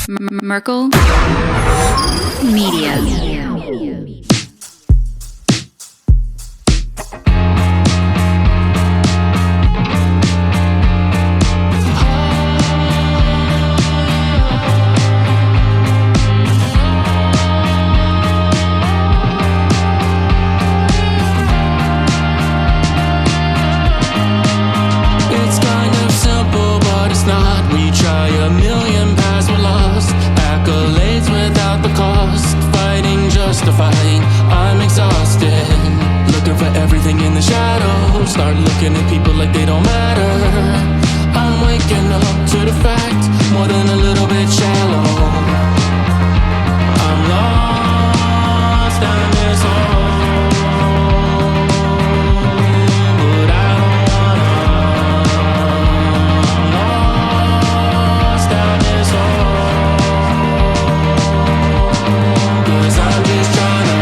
Merkel Media. I'm exhausted, looking for everything in the shadows. Start looking at people like they don't matter. I'm waking up to the fact, more than a little bit shallow. I'm lost down this hole, but I don't wanna. I'm lost down this hole, 'cause I'm just trying to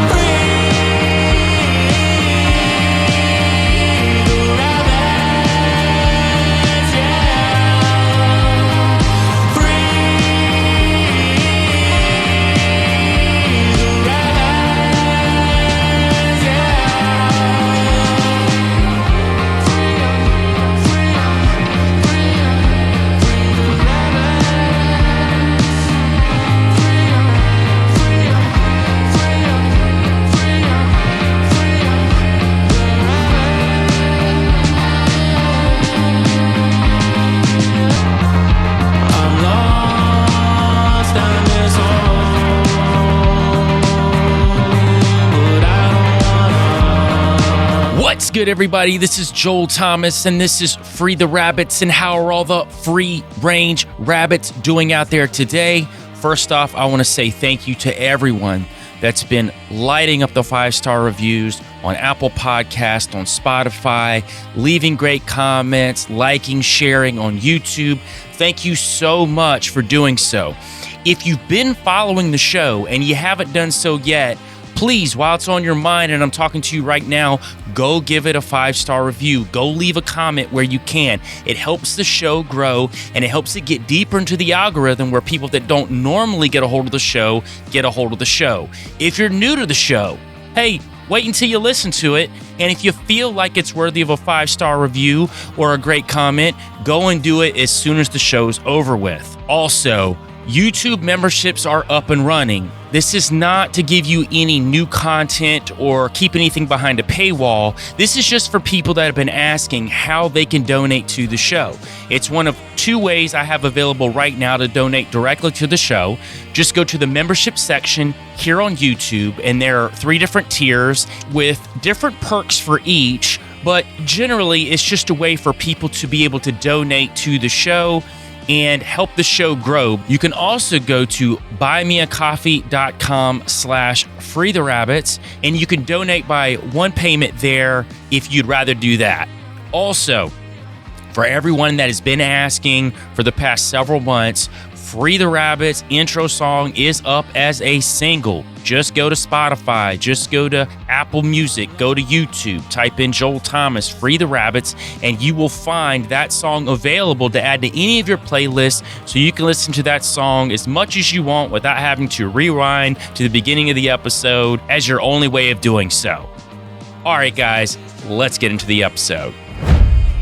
What's good, everybody? This is Joel Thomas, and this is Free the Rabbits. And how are all the free-range rabbits doing out there today? First off, I want to say thank you to everyone that's been lighting up the 5-star reviews on Apple Podcast, on Spotify, leaving great comments, liking, sharing on YouTube. Thank you so much for doing so. If you've been following the show and you haven't done so yet, please, while it's on your mind and I'm talking to you right now, go give it a 5-star review. Go leave a comment where you can. It helps the show grow, and it helps it get deeper into the algorithm where people that don't normally get a hold of the show get a hold of the show. If you're new to the show, hey, wait until you listen to it, and if you feel like it's worthy of a 5-star review or a great comment, go and do it as soon as the show's over with. Also, YouTube memberships are up and running. This is not to give you any new content or keep anything behind a paywall. This is just for people that have been asking how they can donate to the show. It's one of 2 ways I have available right now to donate directly to the show. Just go to the membership section here on YouTube, and there are 3 different tiers with different perks for each, but generally it's just a way for people to be able to donate to the show and help the show grow. You can also go to buymeacoffee.com/freetherabbits, and you can donate by one payment there if you'd rather do that. Also, for everyone that has been asking for the past several months, Free the Rabbits intro song is up as a single. Just go to Spotify, just go to Apple Music, go to YouTube, type in Joel Thomas, Free the Rabbits, and you will find that song available to add to any of your playlists, so you can listen to that song as much as you want without having to rewind to the beginning of the episode as your only way of doing so. All right, guys, let's get into the episode.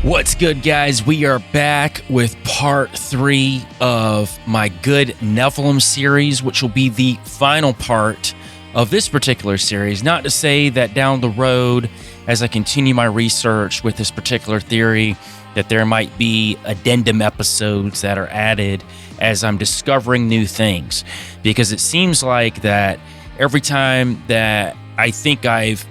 What's good, guys? We are back with part 3 of my Good Nephilim series, which will be the final part of this particular series. Not to say that down the road, as I continue my research with this particular theory, that there might be addendum episodes that are added as I'm discovering new things. Because it seems like that every time that I think I've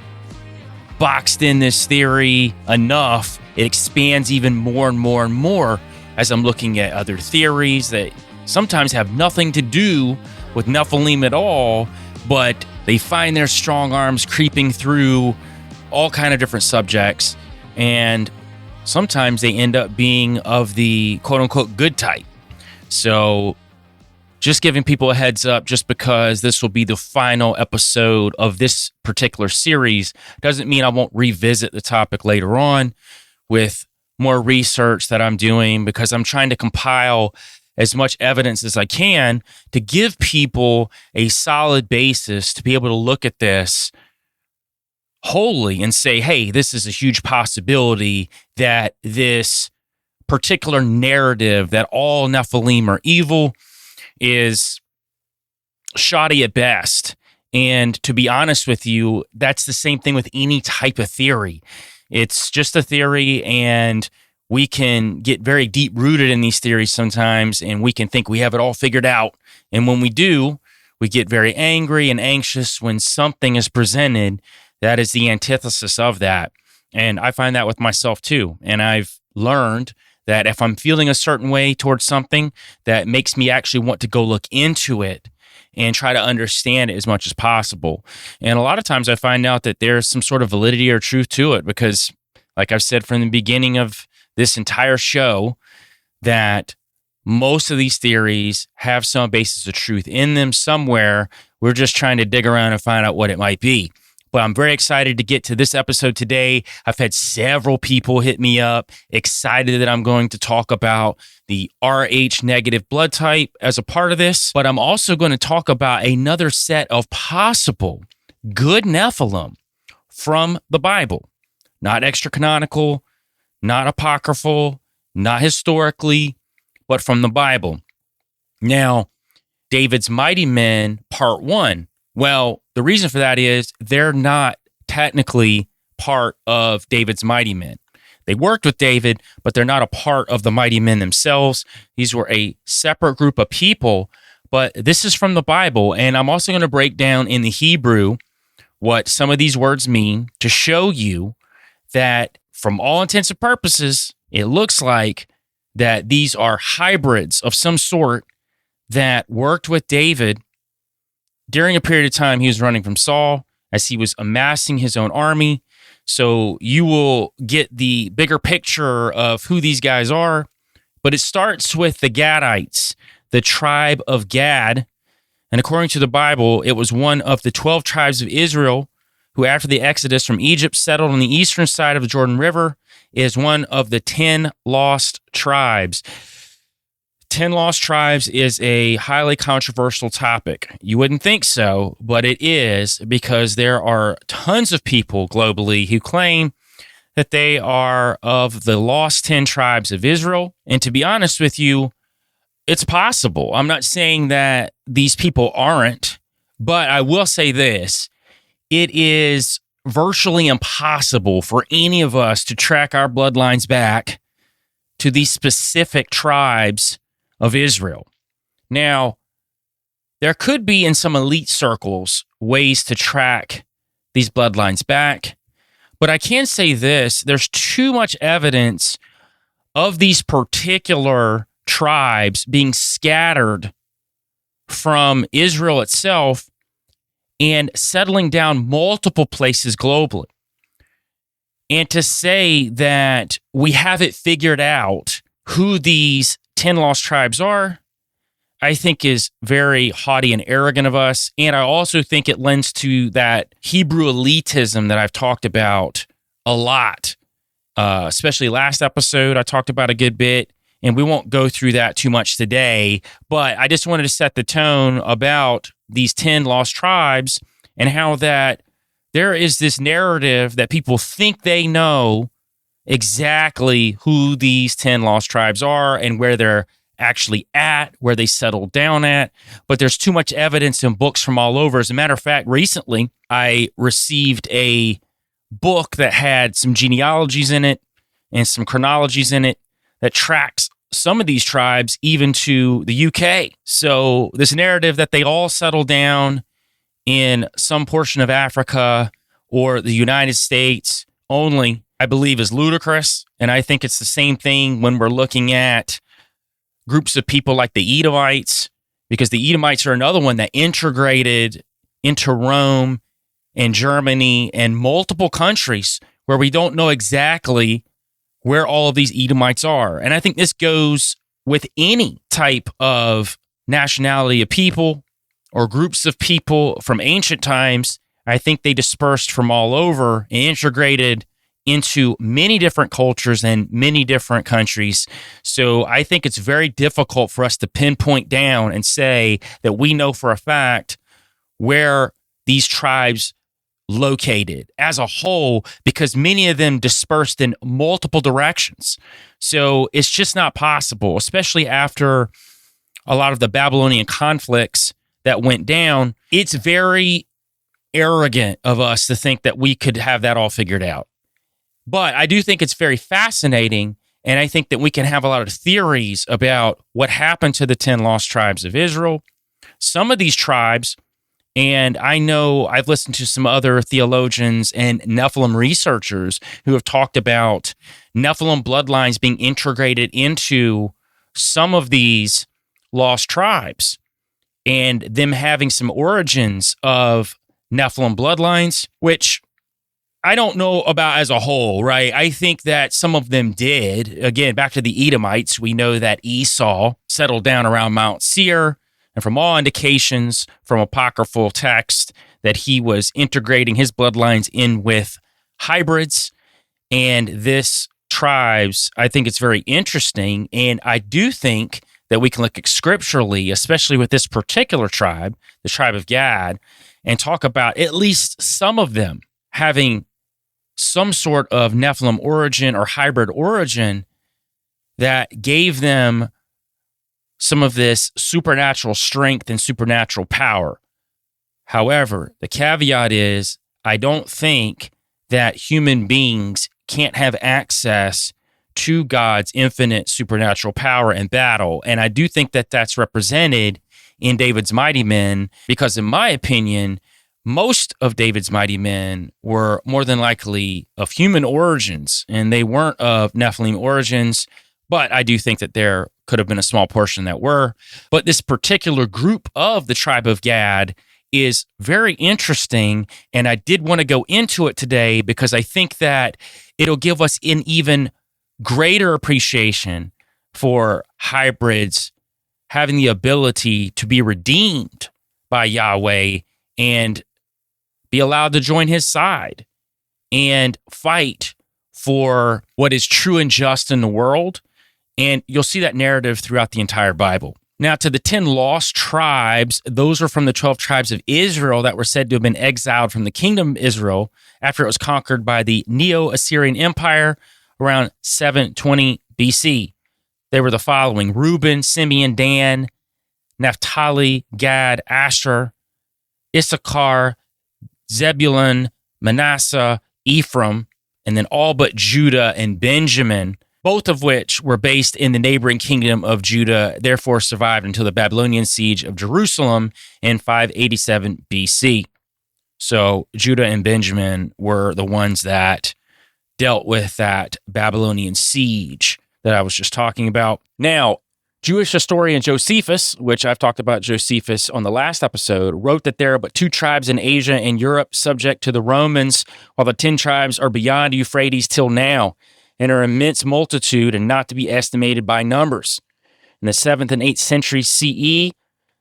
boxed in this theory enough, it expands even more and more and more as I'm looking at other theories that sometimes have nothing to do with Nephilim at all, but they find their strong arms creeping through all kind of different subjects, and sometimes they end up being of the quote-unquote good type. So just giving people a heads up, just because this will be the final episode of this particular series doesn't mean I won't revisit the topic later on with more research that I'm doing, because I'm trying to compile as much evidence as I can to give people a solid basis to be able to look at this wholly and say, hey, this is a huge possibility that this particular narrative that all Nephilim are evil is shoddy at best. And to be honest with you, that's the same thing with any type of theory. It's just a theory, and we can get very deep rooted in these theories sometimes, and we can think we have it all figured out. And when we do, we get very angry and anxious when something is presented that is the antithesis of that. And I find that with myself too. And I've learned that if I'm feeling a certain way towards something, that makes me actually want to go look into it and try to understand it as much as possible. And a lot of times I find out that there's some sort of validity or truth to it because, like I've said from the beginning of this entire show, that most of these theories have some basis of truth in them somewhere. We're just trying to dig around and find out what it might be. But I'm very excited to get to this episode today. I've had several people hit me up, excited that I'm going to talk about the Rh negative blood type as a part of this. But I'm also going to talk about another set of possible good Nephilim from the Bible. Not extra canonical, not apocryphal, not historically, but from the Bible. Now, David's Mighty Men, Part 1. Well, the reason for that is they're not technically part of David's Mighty Men. They worked with David, but they're not a part of the Mighty Men themselves. These were a separate group of people, but this is from the Bible, and I'm also going to break down in the Hebrew what some of these words mean to show you that from all intents and purposes, it looks like that these are hybrids of some sort that worked with David during a period of time he was running from Saul as he was amassing his own army. So you will get the bigger picture of who these guys are. But it starts with the Gadites, the tribe of Gad. And according to the Bible, it was one of the 12 tribes of Israel who, after the Exodus from Egypt, settled on the eastern side of the Jordan River, is one of the 10 lost tribes. 10 lost tribes is a highly controversial topic. You wouldn't think so, but it is, because there are tons of people globally who claim that they are of the lost 10 tribes of Israel. And to be honest with you, it's possible. I'm not saying that these people aren't, but I will say this. It is virtually impossible for any of us to track our bloodlines back to these specific tribes of Israel. Now, there could be in some elite circles ways to track these bloodlines back, but I can say this, there's too much evidence of these particular tribes being scattered from Israel itself and settling down multiple places globally. And to say that we have it figured out who these 10 lost tribes are, I think is very haughty and arrogant of us. And I also think it lends to that Hebrew elitism that I've talked about a lot, especially last episode. I talked about a good bit, and we won't go through that too much today. But I just wanted to set the tone about these 10 lost tribes and how that there is this narrative that people think they know exactly who these 10 lost tribes are and where they're actually at, where they settled down at. But there's too much evidence in books from all over. As a matter of fact, recently I received a book that had some genealogies in it and some chronologies in it that tracks some of these tribes even to the UK. So this narrative that they all settled down in some portion of Africa or the United States only, I believe, is ludicrous. And I think it's the same thing when we're looking at groups of people like the Edomites, because the Edomites are another one that integrated into Rome and Germany and multiple countries where we don't know exactly where all of these Edomites are. And I think this goes with any type of nationality of people or groups of people from ancient times. I think they dispersed from all over and integrated into many different cultures and many different countries. So I think it's very difficult for us to pinpoint down and say that we know for a fact where these tribes located as a whole, because many of them dispersed in multiple directions. So it's just not possible, especially after a lot of the Babylonian conflicts that went down. It's very arrogant of us to think that we could have that all figured out. But I do think it's very fascinating, and I think that we can have a lot of theories about what happened to the 10 lost tribes of Israel. Some of these tribes, and I know I've listened to some other theologians and Nephilim researchers who have talked about Nephilim bloodlines being integrated into some of these lost tribes and them having some origins of Nephilim bloodlines, which I don't know about as a whole, right? I think that some of them did. Again, back to the Edomites, we know that Esau settled down around Mount Seir. And from all indications from apocryphal text that he was integrating his bloodlines in with hybrids. And this tribes, I think it's very interesting. And I do think that we can look at scripturally, especially with this particular tribe, the tribe of Gad, and talk about at least some of them having some sort of Nephilim origin or hybrid origin that gave them some of this supernatural strength and supernatural power. However, the caveat is, I don't think that human beings can't have access to God's infinite supernatural power and battle. And I do think that that's represented in David's mighty men, because in my opinion, most of David's mighty men were more than likely of human origins, and they weren't of Nephilim origins. But I do think that there could have been a small portion that were. But this particular group of the tribe of Gad is very interesting, and I did want to go into it today because I think that it'll give us an even greater appreciation for hybrids having the ability to be redeemed by Yahweh and be allowed to join his side and fight for what is true and just in the world. And you'll see that narrative throughout the entire Bible. Now, to the 10 lost tribes, those are from the 12 tribes of Israel that were said to have been exiled from the kingdom of Israel after it was conquered by the Neo-Assyrian Empire around 720 BC. They were the following: Reuben, Simeon, Dan, Naphtali, Gad, Asher, Issachar, Zebulun, Manasseh, Ephraim, and then all but Judah and Benjamin, both of which were based in the neighboring kingdom of Judah, therefore survived until the Babylonian siege of Jerusalem in 587 BC. So Judah and Benjamin were the ones that dealt with that Babylonian siege that I was just talking about. Now, Jewish historian Josephus, which I've talked about Josephus on the last episode, wrote that there are but 2 tribes in Asia and Europe subject to the Romans, while the 10 tribes are beyond Euphrates till now, and are an immense multitude and not to be estimated by numbers. In the 7th and 8th century CE,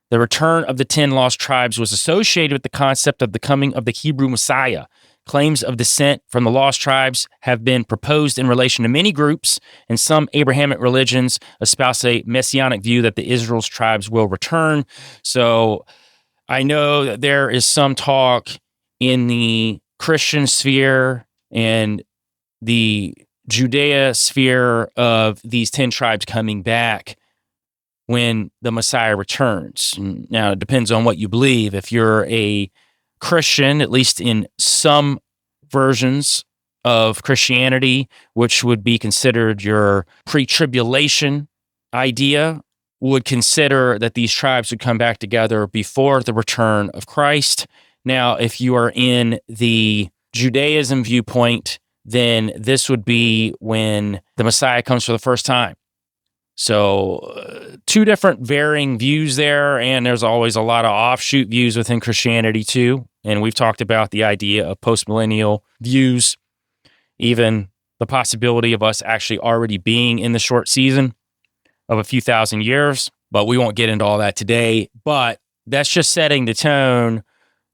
the return of the 10 lost tribes was associated with the concept of the coming of the Hebrew Messiah. Claims of descent from the lost tribes have been proposed in relation to many groups, and some Abrahamic religions espouse a messianic view that the Israel's tribes will return. So I know that there is some talk in the Christian sphere and the Judea sphere of these 10 tribes coming back when the Messiah returns. Now, it depends on what you believe. If you're a Christian, at least in some versions of Christianity, which would be considered your pre-tribulation idea, would consider that these tribes would come back together before the return of Christ. Now, if you are in the Judaism viewpoint, then this would be when the Messiah comes for the first time. So 2 different varying views there, and there's always a lot of offshoot views within Christianity too. And we've talked about the idea of postmillennial views, even the possibility of us actually already being in the short season of a few thousand years, but we won't get into all that today. But that's just setting the tone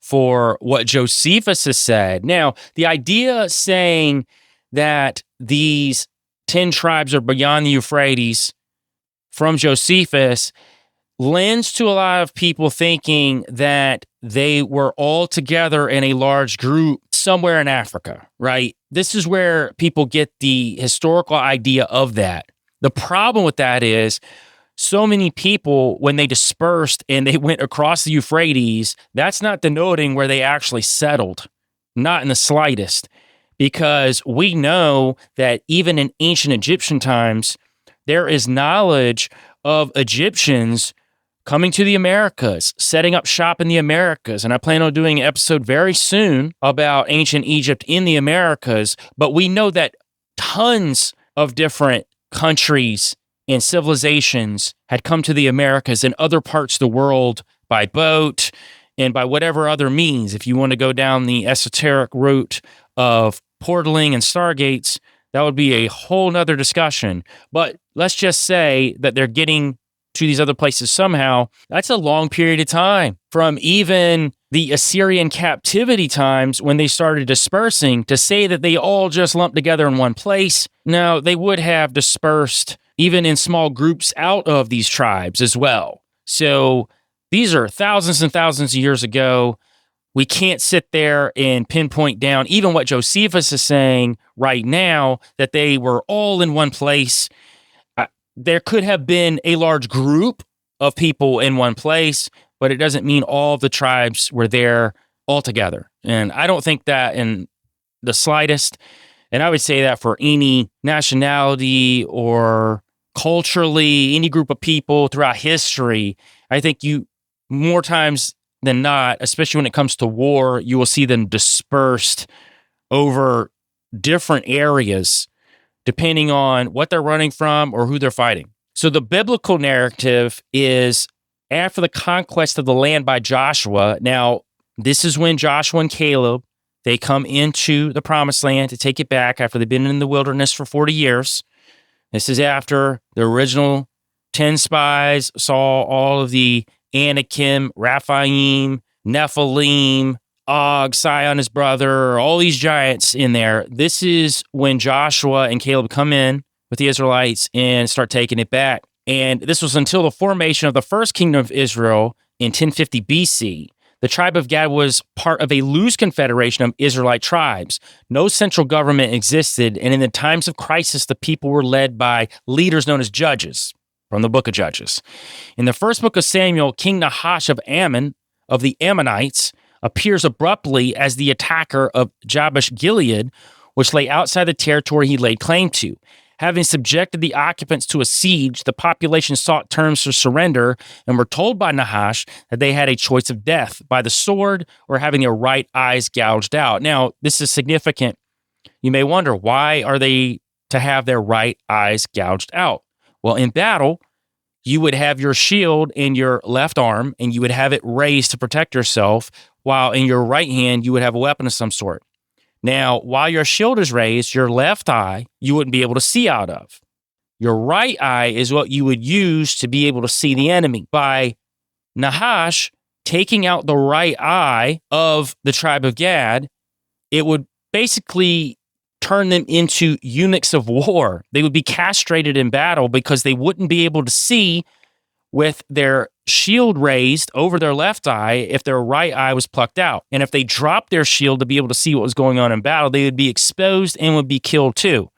for what Josephus has said. Now, the idea saying that these 10 tribes are beyond the Euphrates from Josephus lends to a lot of people thinking that they were all together in a large group somewhere in Africa, right? This is where people get the historical idea of that. The problem with that is so many people, when they dispersed and they went across the Euphrates, that's not denoting where they actually settled, not in the slightest, because we know that even in ancient Egyptian times, there is knowledge of Egyptians coming to the Americas, setting up shop in the Americas. And I plan on doing an episode very soon about ancient Egypt in the Americas. But we know that tons of different countries and civilizations had come to the Americas and other parts of the world by boat and by whatever other means. If you want to go down the esoteric route of portaling and stargates, that would be a whole nother discussion. But let's just say that they're getting to these other places somehow. That's a long period of time, from even the Assyrian captivity times when they started dispersing, to say that they all just lumped together in one place. No, they would have dispersed even in small groups out of these tribes as well. So these are thousands and thousands of years ago. We can't sit there and pinpoint down even what Josephus is saying right now, that they were all in one place. There could have been a large group of people in one place, but it doesn't mean all the tribes were there all together. And I don't think that in the slightest. And I would say that for any nationality or culturally, any group of people throughout history, I think you, more times than not, especially when it comes to war, you will see them dispersed over different areas, depending on what they're running from or who they're fighting. So the biblical narrative is after the conquest of the land by Joshua. Now, this is when Joshua and Caleb, they come into the promised land to take it back after they've been in the wilderness for 40 years. This is after the original 10 spies saw all of the Anakim, Raphaim, Nephilim, Og, Sion, his brother, all these giants in there. This is when Joshua and Caleb come in with the Israelites and start taking it back. And this was until the formation of the first kingdom of Israel in 1050 BC. The tribe of Gad was part of a loose confederation of Israelite tribes. No central government existed, and in the times of crisis, the people were led by leaders known as judges from the Book of Judges. In the first book of Samuel, King Nahash of Ammon, of the Ammonites, appears abruptly as the attacker of Jabesh Gilead, which lay outside the territory he laid claim to. Having subjected the occupants to a siege, the population sought terms for surrender and were told by Nahash that they had a choice of death by the sword or having their right eyes gouged out. Now, this is significant. You may wonder, why are they to have their right eyes gouged out? Well, in battle, you would have your shield in your left arm and you would have it raised to protect yourself, while in your right hand, you would have a weapon of some sort. Now, while your shield is raised, your left eye, you wouldn't be able to see out of. Your right eye is what you would use to be able to see the enemy. By Nahash taking out the right eye of the tribe of Gad, it would basically turn them into eunuchs of war. They would be castrated in battle because they wouldn't be able to see with their shield raised over their left eye if their right eye was plucked out. And if they dropped their shield to be able to see what was going on in battle, they would be exposed and would be killed too.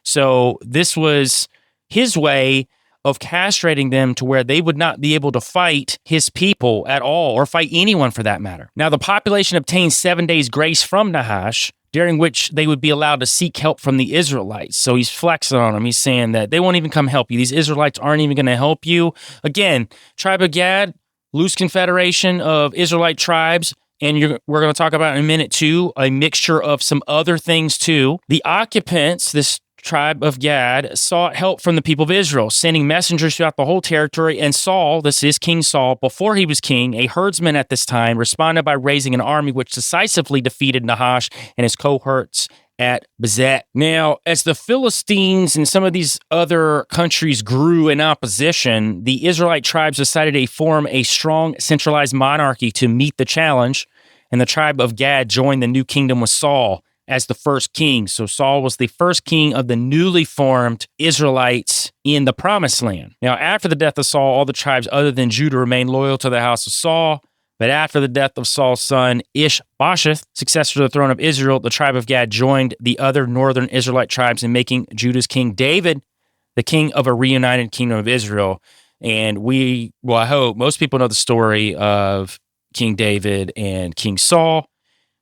So this was his way of castrating them to where they would not be able to fight his people at all, or fight anyone for that matter. Now, the population obtained 7 days grace from Nahash, during which they would be allowed to seek help from the Israelites. So he's flexing on them. He's saying that they won't even come help you. These Israelites aren't even going to help you. Again, Tribe of Gad, loose confederation of Israelite tribes, and we're going to talk about in a minute too, a mixture of some other things too. The occupants, this tribe of Gad, sought help from the people of Israel, sending messengers throughout the whole territory. And Saul, this is King Saul, before he was king, a herdsman at this time, responded by raising an army which decisively defeated Nahash and his cohorts at Bezek. Now, as the Philistines and some of these other countries grew in opposition, the Israelite tribes decided to form a strong centralized monarchy to meet the challenge, and the tribe of Gad joined the new kingdom with Saul as the first king. So Saul was the first king of the newly formed Israelites in the Promised Land. Now, after the death of Saul, all the tribes other than Judah remained loyal to the house of Saul. But after the death of Saul's son Ishbosheth, successor to the throne of Israel, the tribe of Gad joined the other northern Israelite tribes in making Judah's king David the king of a reunited kingdom of Israel. And I hope most people know the story of King David and King Saul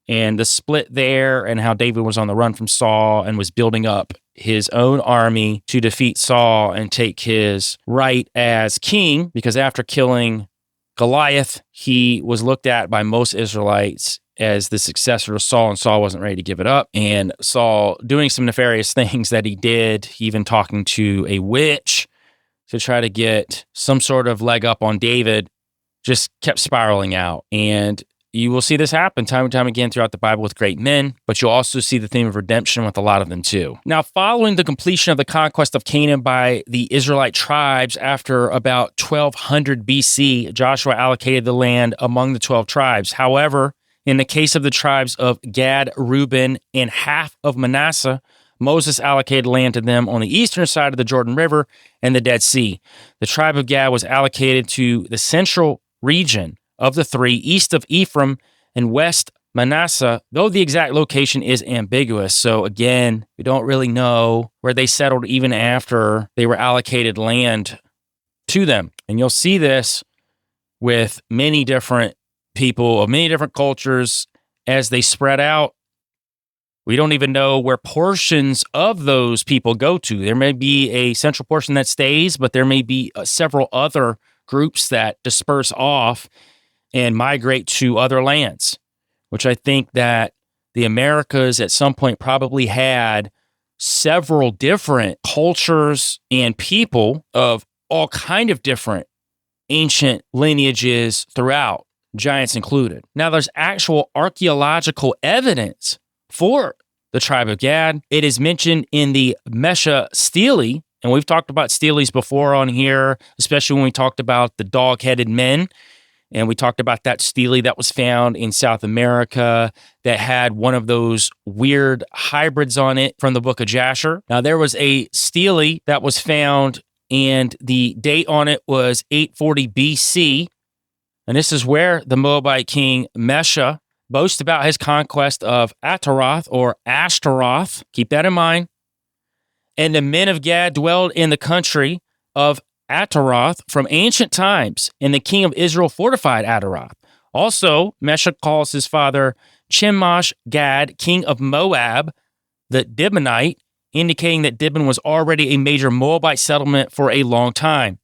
and the split there, and how David was on the run from Saul and was building up his own army to defeat Saul and take his right as king, because after killing Goliath, he was looked at by most Israelites as the successor of Saul, and Saul wasn't ready to give it up. And Saul, doing some nefarious things that he did, even talking to a witch to try to get some sort of leg up on David, just kept spiraling out. And you will see this happen time and time again throughout the Bible with great men, but you'll also see the theme of redemption with a lot of them too. Now, following the completion of the conquest of Canaan by the Israelite tribes after about 1200 BC, Joshua allocated the land among the 12 tribes. However, in the case of the tribes of Gad, Reuben, and half of Manasseh, Moses allocated land to them on the eastern side of the Jordan River and the Dead Sea. The tribe of Gad was allocated to the central region of the three, east of Ephraim and west Manasseh, though the exact location is ambiguous. So again, we don't really know where they settled even after they were allocated land to them. And you'll see this with many different people of many different cultures as they spread out. We don't even know where portions of those people go to. There may be a central portion that stays, but there may be several other groups that disperse off and migrate to other lands, which I think that the Americas at some point probably had several different cultures and people of all kind of different ancient lineages throughout, giants included. Now, there's actual archaeological evidence for the tribe of Gad. It is mentioned in the Mesha Stele, and we've talked about steles before on here, especially when we talked about the dog-headed men. And we talked about that stele that was found in South America that had one of those weird hybrids on it from the Book of Jasher. Now, there was a stele that was found, and the date on it was 840 BC. And this is where the Moabite king Mesha boasts about his conquest of Ataroth or Ashtaroth. Keep that in mind. And the men of Gad dwelled in the country of Ataroth from ancient times, and the king of Israel fortified Ataroth. Also, Mesha calls his father Chemosh Gad, king of Moab, the Dibonite, indicating that Dibon was already a major Moabite settlement for a long time.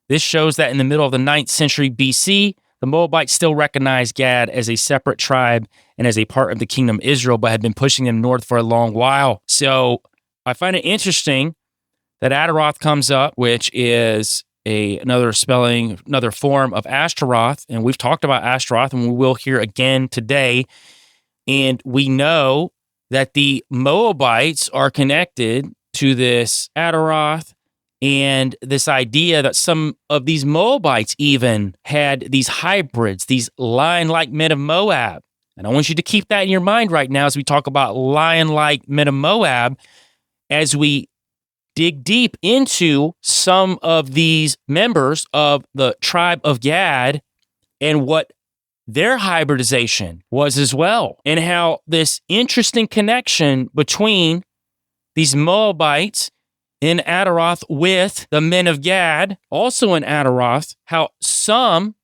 This shows that in the middle of the 9th century BC, the Moabites still recognized Gad as a separate tribe and as a part of the kingdom of Israel, but had been pushing them north for a long while. So I find it interesting that Ataroth comes up, which is another form of Ashtaroth. And we've talked about Ashtaroth, and we will hear again today. And we know that the Moabites are connected to this Ataroth, and this idea that some of these Moabites even had these hybrids, these lion-like men of Moab. And I want you to keep that in your mind right now as we talk about lion-like men of Moab, as we dig deep into some of these members of the tribe of Gad and what their hybridization was as well, and how this interesting connection between these Moabites in Ataroth with the men of Gad, also in Ataroth, how some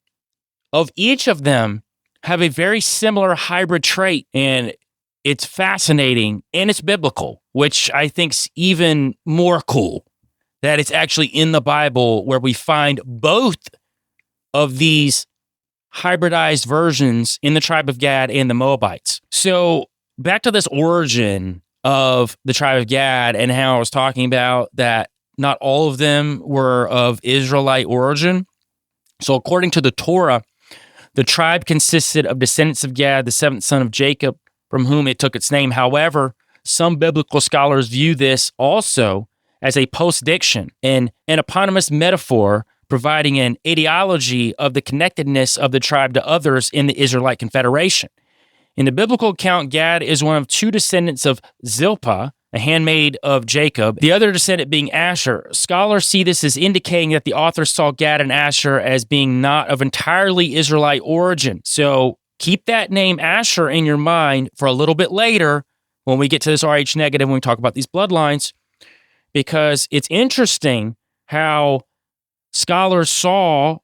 of each of them have a very similar hybrid trait. And it's fascinating, and it's biblical, which I think's even more cool, that it's actually in the Bible where we find both of these hybridized versions in the tribe of Gad and the Moabites. So back to this origin of the tribe of Gad and how I was talking about that not all of them were of Israelite origin. So according to the Torah, the tribe consisted of descendants of Gad, the seventh son of Jacob, from whom it took its name. However, some biblical scholars view this also as a postdiction, an eponymous metaphor providing an ideology of the connectedness of the tribe to others in the Israelite Confederation. In the biblical account, Gad is one of two descendants of Zilpah, a handmaid of Jacob, the other descendant being Asher. Scholars see this as indicating that the author saw Gad and Asher as being not of entirely Israelite origin. So keep that name Asher in your mind for a little bit later when we get to this RH negative, when we talk about these bloodlines, because it's interesting how scholars saw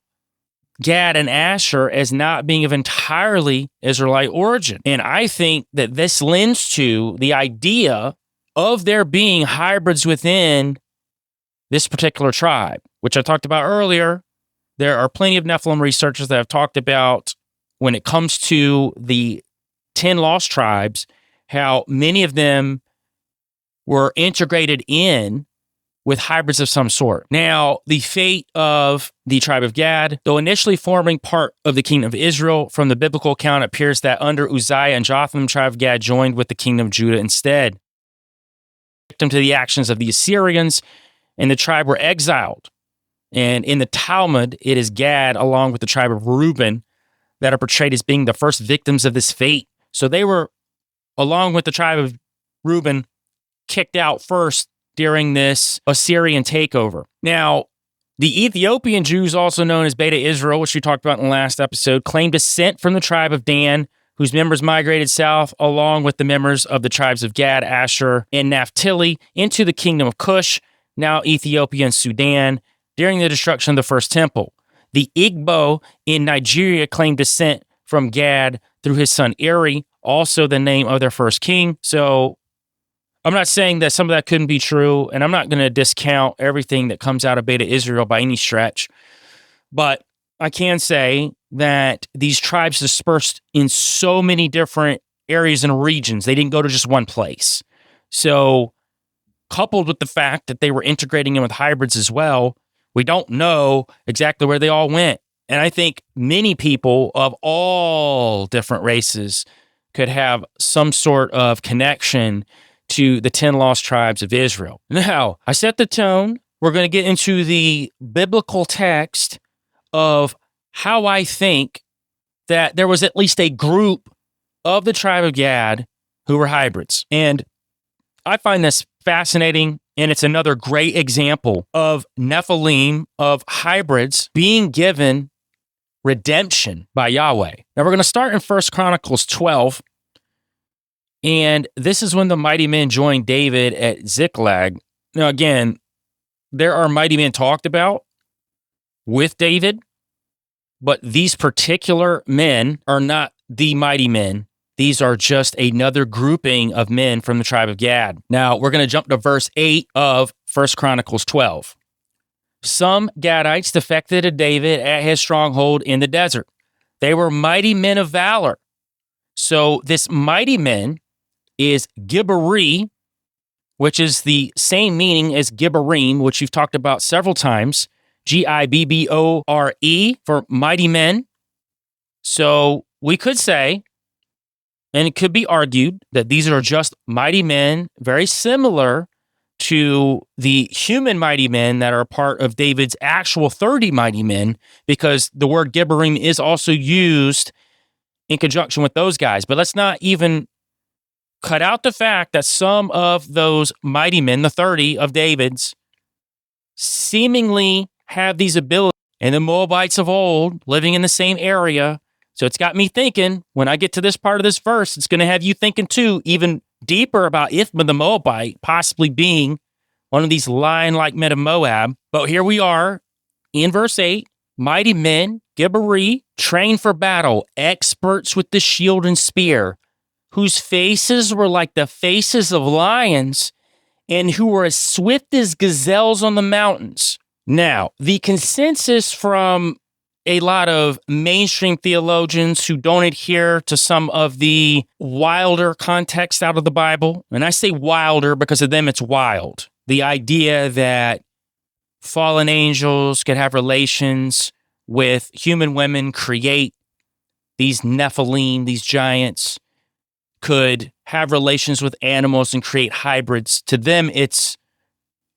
Gad and Asher as not being of entirely Israelite origin. And I think that this lends to the idea of there being hybrids within this particular tribe, which I talked about earlier. There are plenty of Nephilim researchers that have talked about, when it comes to the 10 lost tribes, how many of them were integrated in with hybrids of some sort. Now, the fate of the tribe of Gad, though initially forming part of the kingdom of Israel, from the biblical account, it appears that under Uzziah and Jotham, the tribe of Gad joined with the kingdom of Judah instead. Victim to the actions of the Assyrians, and the tribe were exiled. And in the Talmud, it is Gad, along with the tribe of Reuben, that are portrayed as being the first victims of this fate. So they were, along with the tribe of Reuben, kicked out first during this Assyrian takeover. Now, the Ethiopian Jews, also known as Beta Israel, which we talked about in the last episode, claim descent from the tribe of Dan, whose members migrated south along with the members of the tribes of Gad, Asher, and Naphtali into the kingdom of Cush, now Ethiopia and Sudan, during the destruction of the first temple. The Igbo in Nigeria claim descent from Gad through his son Eri, also the name of their first king. So I'm not saying that some of that couldn't be true, and I'm not going to discount everything that comes out of Beta Israel by any stretch, but I can say that these tribes dispersed in so many different areas and regions. They didn't go to just one place. So, coupled with the fact that they were integrating in with hybrids as well, we don't know exactly where they all went. And I think many people of all different races could have some sort of connection to the 10 lost tribes of Israel. Now, I set the tone. We're going to get into the biblical text of how I think that there was at least a group of the tribe of Gad who were hybrids. And I find this fascinating, and it's another great example of Nephilim, of hybrids being given redemption by Yahweh. Now, we're going to start in 1 Chronicles 12. And this is when the mighty men joined David at Ziklag. Now, again, there are mighty men talked about with David, but these particular men are not the mighty men. These are just another grouping of men from the tribe of Gad. Now, we're going to jump to verse 8 of 1 Chronicles 12. Some Gadites defected to David at his stronghold in the desert. They were mighty men of valor. So this mighty men is Gibbori, which is the same meaning as Gibborim, which you've talked about several times. Gibbore for mighty men. So we could say, and it could be argued, that these are just mighty men, very similar to the human mighty men that are part of David's actual 30 mighty men, because the word Gibborim is also used in conjunction with those guys. But let's not even cut out the fact that some of those mighty men, the 30 of David's, seemingly have these abilities. And the Moabites of old, living in the same area. So it's got me thinking, when I get to this part of this verse, it's going to have you thinking too, even deeper about Ithma the Moabite possibly being one of these lion-like men of Moab. But here we are in verse 8. Mighty men, Gibbori, trained for battle, experts with the shield and spear, whose faces were like the faces of lions, and who were as swift as gazelles on the mountains. Now, the consensus from a lot of mainstream theologians who don't adhere to some of the wilder context out of the Bible, and I say wilder because of them it's wild. The idea that fallen angels could have relations with human women, create these Nephilim, these giants, could have relations with animals and create hybrids. To them, it's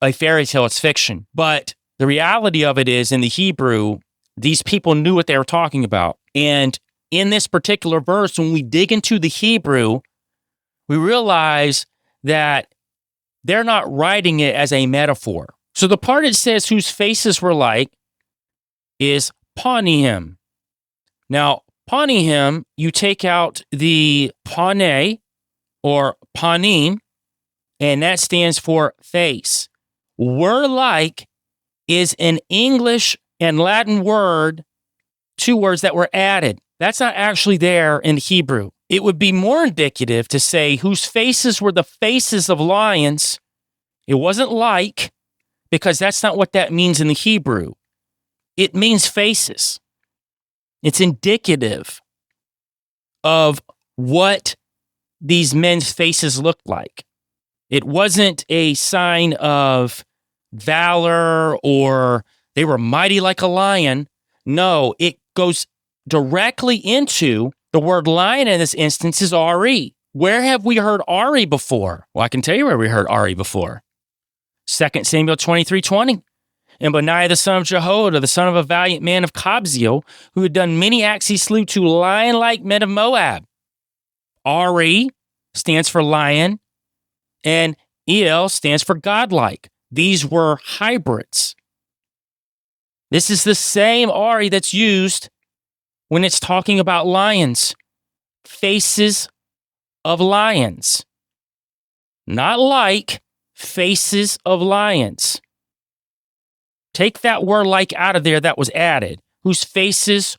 a fairy tale, it's fiction. But the reality of it is, in the Hebrew, these people knew what they were talking about. And in this particular verse, when we dig into the Hebrew, we realize that they're not writing it as a metaphor. So the part it says whose faces were like is Panim. Now, Panim, you take out the pane or panim, and that stands for face. Were like is an English and Latin word, two words that were added. That's not actually there in Hebrew. It would be more indicative to say whose faces were the faces of lions. It wasn't like, because that's not what that means in the Hebrew. It means faces. It's indicative of what these men's faces looked like. It wasn't a sign of valor or they were mighty like a lion. No, it goes directly into the word lion in this instance is Ari. Where have we heard Ari before? Well, I can tell you where we heard Ari before. 2 Samuel 23:20. And Benaiah the son of Jehoiada, the son of a valiant man of Kabzeel, who had done many acts, he slew 2 lion-like men of Moab. Ari stands for lion, and El stands for godlike. These were hybrids. This is the same Ari that's used when it's talking about lions. Faces of lions. Not like, faces of lions. Take that word like out of there that was added, whose faces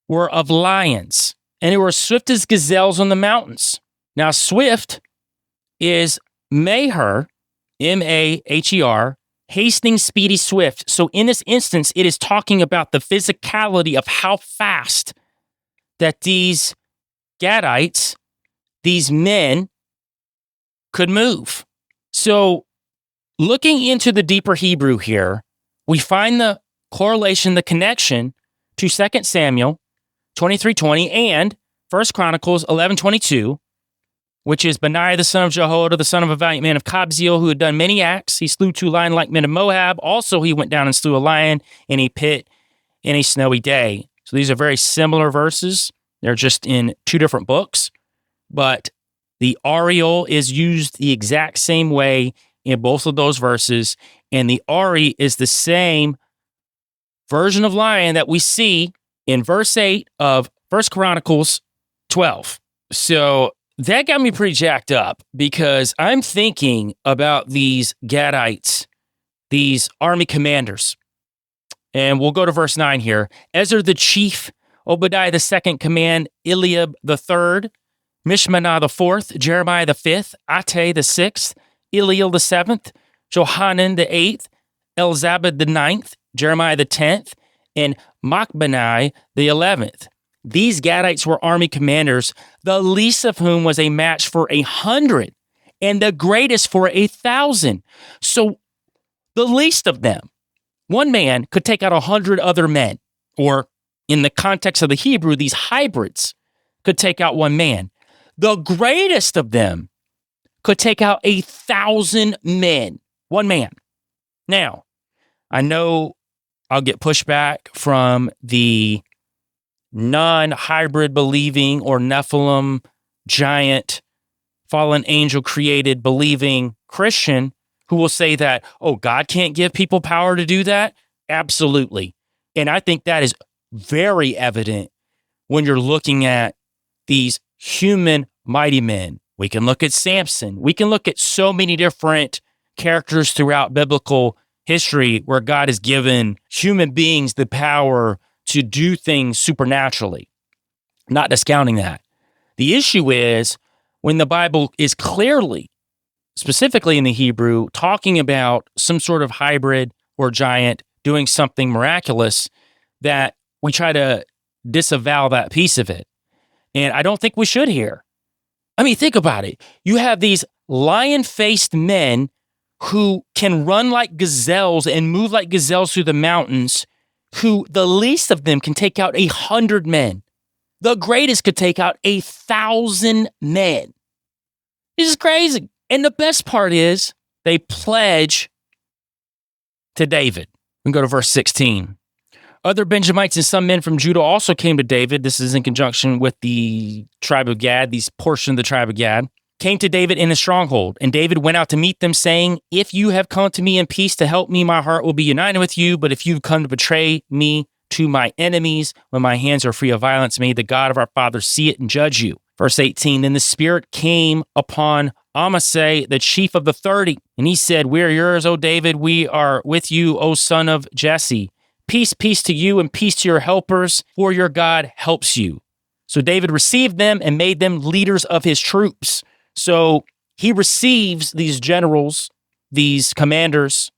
were of lions, and they were swift as gazelles on the mountains. Now, swift is Maher, M-A-H-E-R, hastening, speedy, swift. So in this instance, it is talking about the physicality of how fast that these Gadites, these men, could move. So looking into the deeper Hebrew here, we find the correlation, the connection to 2 Samuel 23:20 and 1 Chronicles 11:22, which is Benaiah the son of Jehoiada, the son of a valiant man of Kabzeel, who had done many acts. He slew 2 lion-like men of Moab. Also, he went down and slew a lion in a pit in a snowy day. So these are very similar verses. They're just in 2 different books, but the Ariel is used the exact same way in both of those verses, and the Ari is the same version of lion that we see in verse 8 of 1 Chronicles 12. So that got me pretty jacked up because I'm thinking about these Gadites, these army commanders. And we'll go to verse 9 here. Ezra the chief, Obadiah the second command, Eliab the third, Mishmanah the fourth, Jeremiah the fifth, Atteh the sixth, Eliel the seventh, Johanan the eighth, Elzabad the ninth, Jeremiah the 10th, and Machbenai the 11th. These Gadites were army commanders, the least of whom was a match for 100, and the greatest for 1,000. So the least of them, one man could take out 100 other men, or in the context of the Hebrew, these hybrids could take out one man. The greatest of them could take out 1,000 men, one man. Now, I know I'll get pushback from the non-hybrid believing or Nephilim giant fallen angel created believing Christian who will say that, oh, God can't give people power to do that? Absolutely. And I think that is very evident when you're looking at these human mighty men. We can look at Samson. We can look at so many different characters throughout biblical history where God has given human beings the power to do things supernaturally. Not discounting that. The issue is when the Bible is clearly, specifically in the Hebrew, talking about some sort of hybrid or giant doing something miraculous, that we try to disavow that piece of it. And I don't think we should here. I mean, think about it. You have these lion-faced men who can run like gazelles and move like gazelles through the mountains, who the least of them can take out 100 men. The greatest could take out 1,000 men. This is crazy. And the best part is they pledge to David. We can go to verse 16. Other Benjamites and some men from Judah also came to David. This is in conjunction with the tribe of Gad, these portions of the tribe of Gad, came to David in a stronghold. And David went out to meet them, saying, if you have come to me in peace to help me, my heart will be united with you. But if you've come to betray me to my enemies, when my hands are free of violence, may the God of our fathers see it and judge you. Verse 18, then the Spirit came upon Amasai, the chief of the 30, and he said, we are yours, O David. We are with you, O son of Jesse. Peace, peace to you, and peace to your helpers, for your God helps you. So David received them and made them leaders of his troops. So he receives these generals, these commanders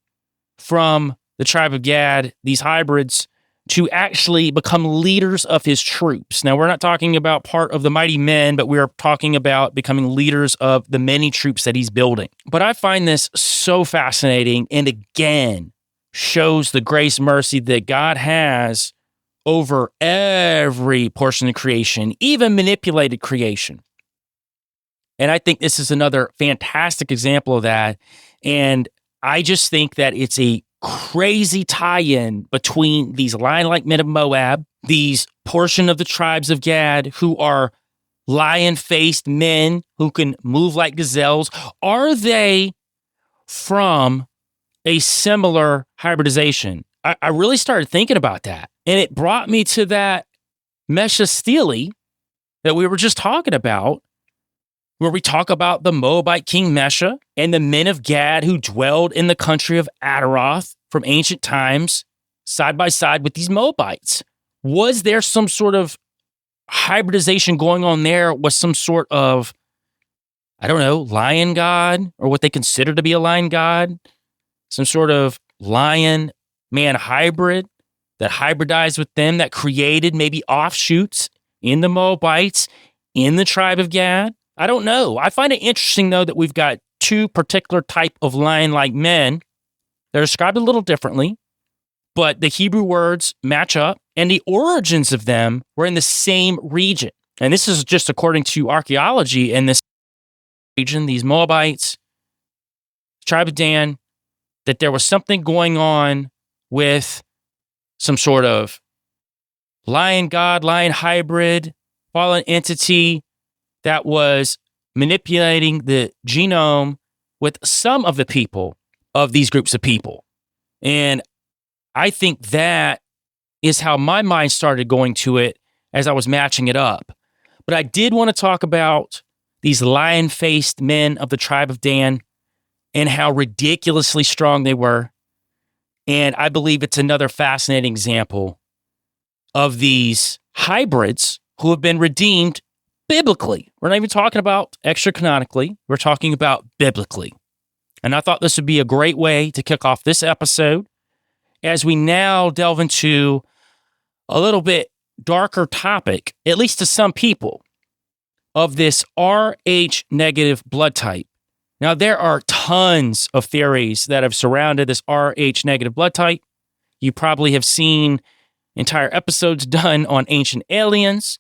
from the tribe of Gad, these hybrids, to actually become leaders of his troops. Now, we're not talking about part of the mighty men, but we're talking about becoming leaders of the many troops that he's building. But I find this so fascinating, and again, shows the grace, mercy that God has over every portion of creation, even manipulated creation. And I think this is another fantastic example of that. And I just think that it's a crazy tie-in between these lion-like men of Moab, these portion of the tribes of Gad who are lion-faced men who can move like gazelles. Are they from a similar hybridization? I really started thinking about that. And it brought me to that Mesha Stele that we were just talking about, where we talk about the Moabite king Mesha and the men of Gad who dwelled in the country of Adaroth from ancient times, side by side with these Moabites. Was there some sort of hybridization going on there? Was some sort of, I don't know, lion god, or what they consider to be a lion god? Some sort of lion-man hybrid that hybridized with them, that created maybe offshoots in the Moabites, in the tribe of Gad? I don't know. I find it interesting, though, that we've got two particular type of lion-like men. They're described a little differently, but the Hebrew words match up, and the origins of them were in the same region. And this is just according to archaeology in this region, these Moabites, tribe of Dan, that there was something going on with some sort of lion god, lion hybrid, fallen entity that was manipulating the genome with some of the people of these groups of people. And I think that is how my mind started going to it as I was matching it up. But I did want to talk about these lion-faced men of the tribe of Dan and how ridiculously strong they were. And I believe it's another fascinating example of these hybrids who have been redeemed biblically. We're not even talking about extra-canonically. We're talking about biblically. And I thought this would be a great way to kick off this episode as we now delve into a little bit darker topic, at least to some people, of this Rh negative blood type. Now, there are tons of theories that have surrounded this Rh negative blood type. You probably have seen entire episodes done on ancient aliens,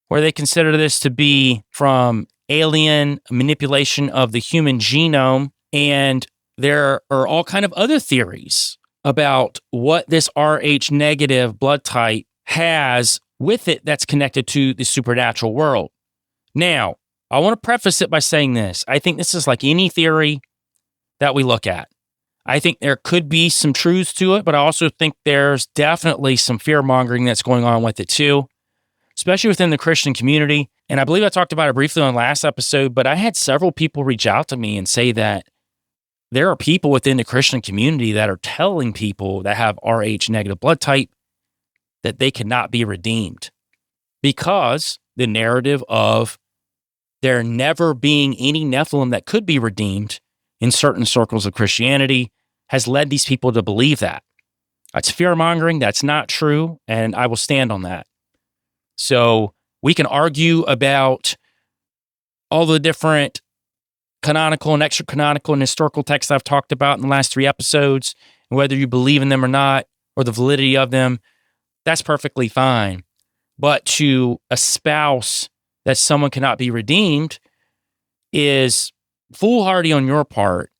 where they consider this to be from alien manipulation of the human genome. And there are all kind of other theories about what this Rh negative blood type has with it that's connected to the supernatural world. Now, I want to preface it by saying this. I think this is like any theory that we look at. I think there could be some truths to it, but I also think there's definitely some fear-mongering that's going on with it too, especially within the Christian community. And I believe I talked about it briefly on the last episode, but I had several people reach out to me and say that there are people within the Christian community that are telling people that have Rh negative blood type that they cannot be redeemed because the narrative of there never being any Nephilim that could be redeemed in certain circles of Christianity has led these people to believe that. That's fear-mongering. That's not true, and I will stand on that. So we can argue about all the different canonical and extra-canonical and historical texts I've talked about in the last 3 episodes, and whether you believe in them or not, or the validity of them. That's perfectly fine. But to espouse that someone cannot be redeemed is foolhardy on your part,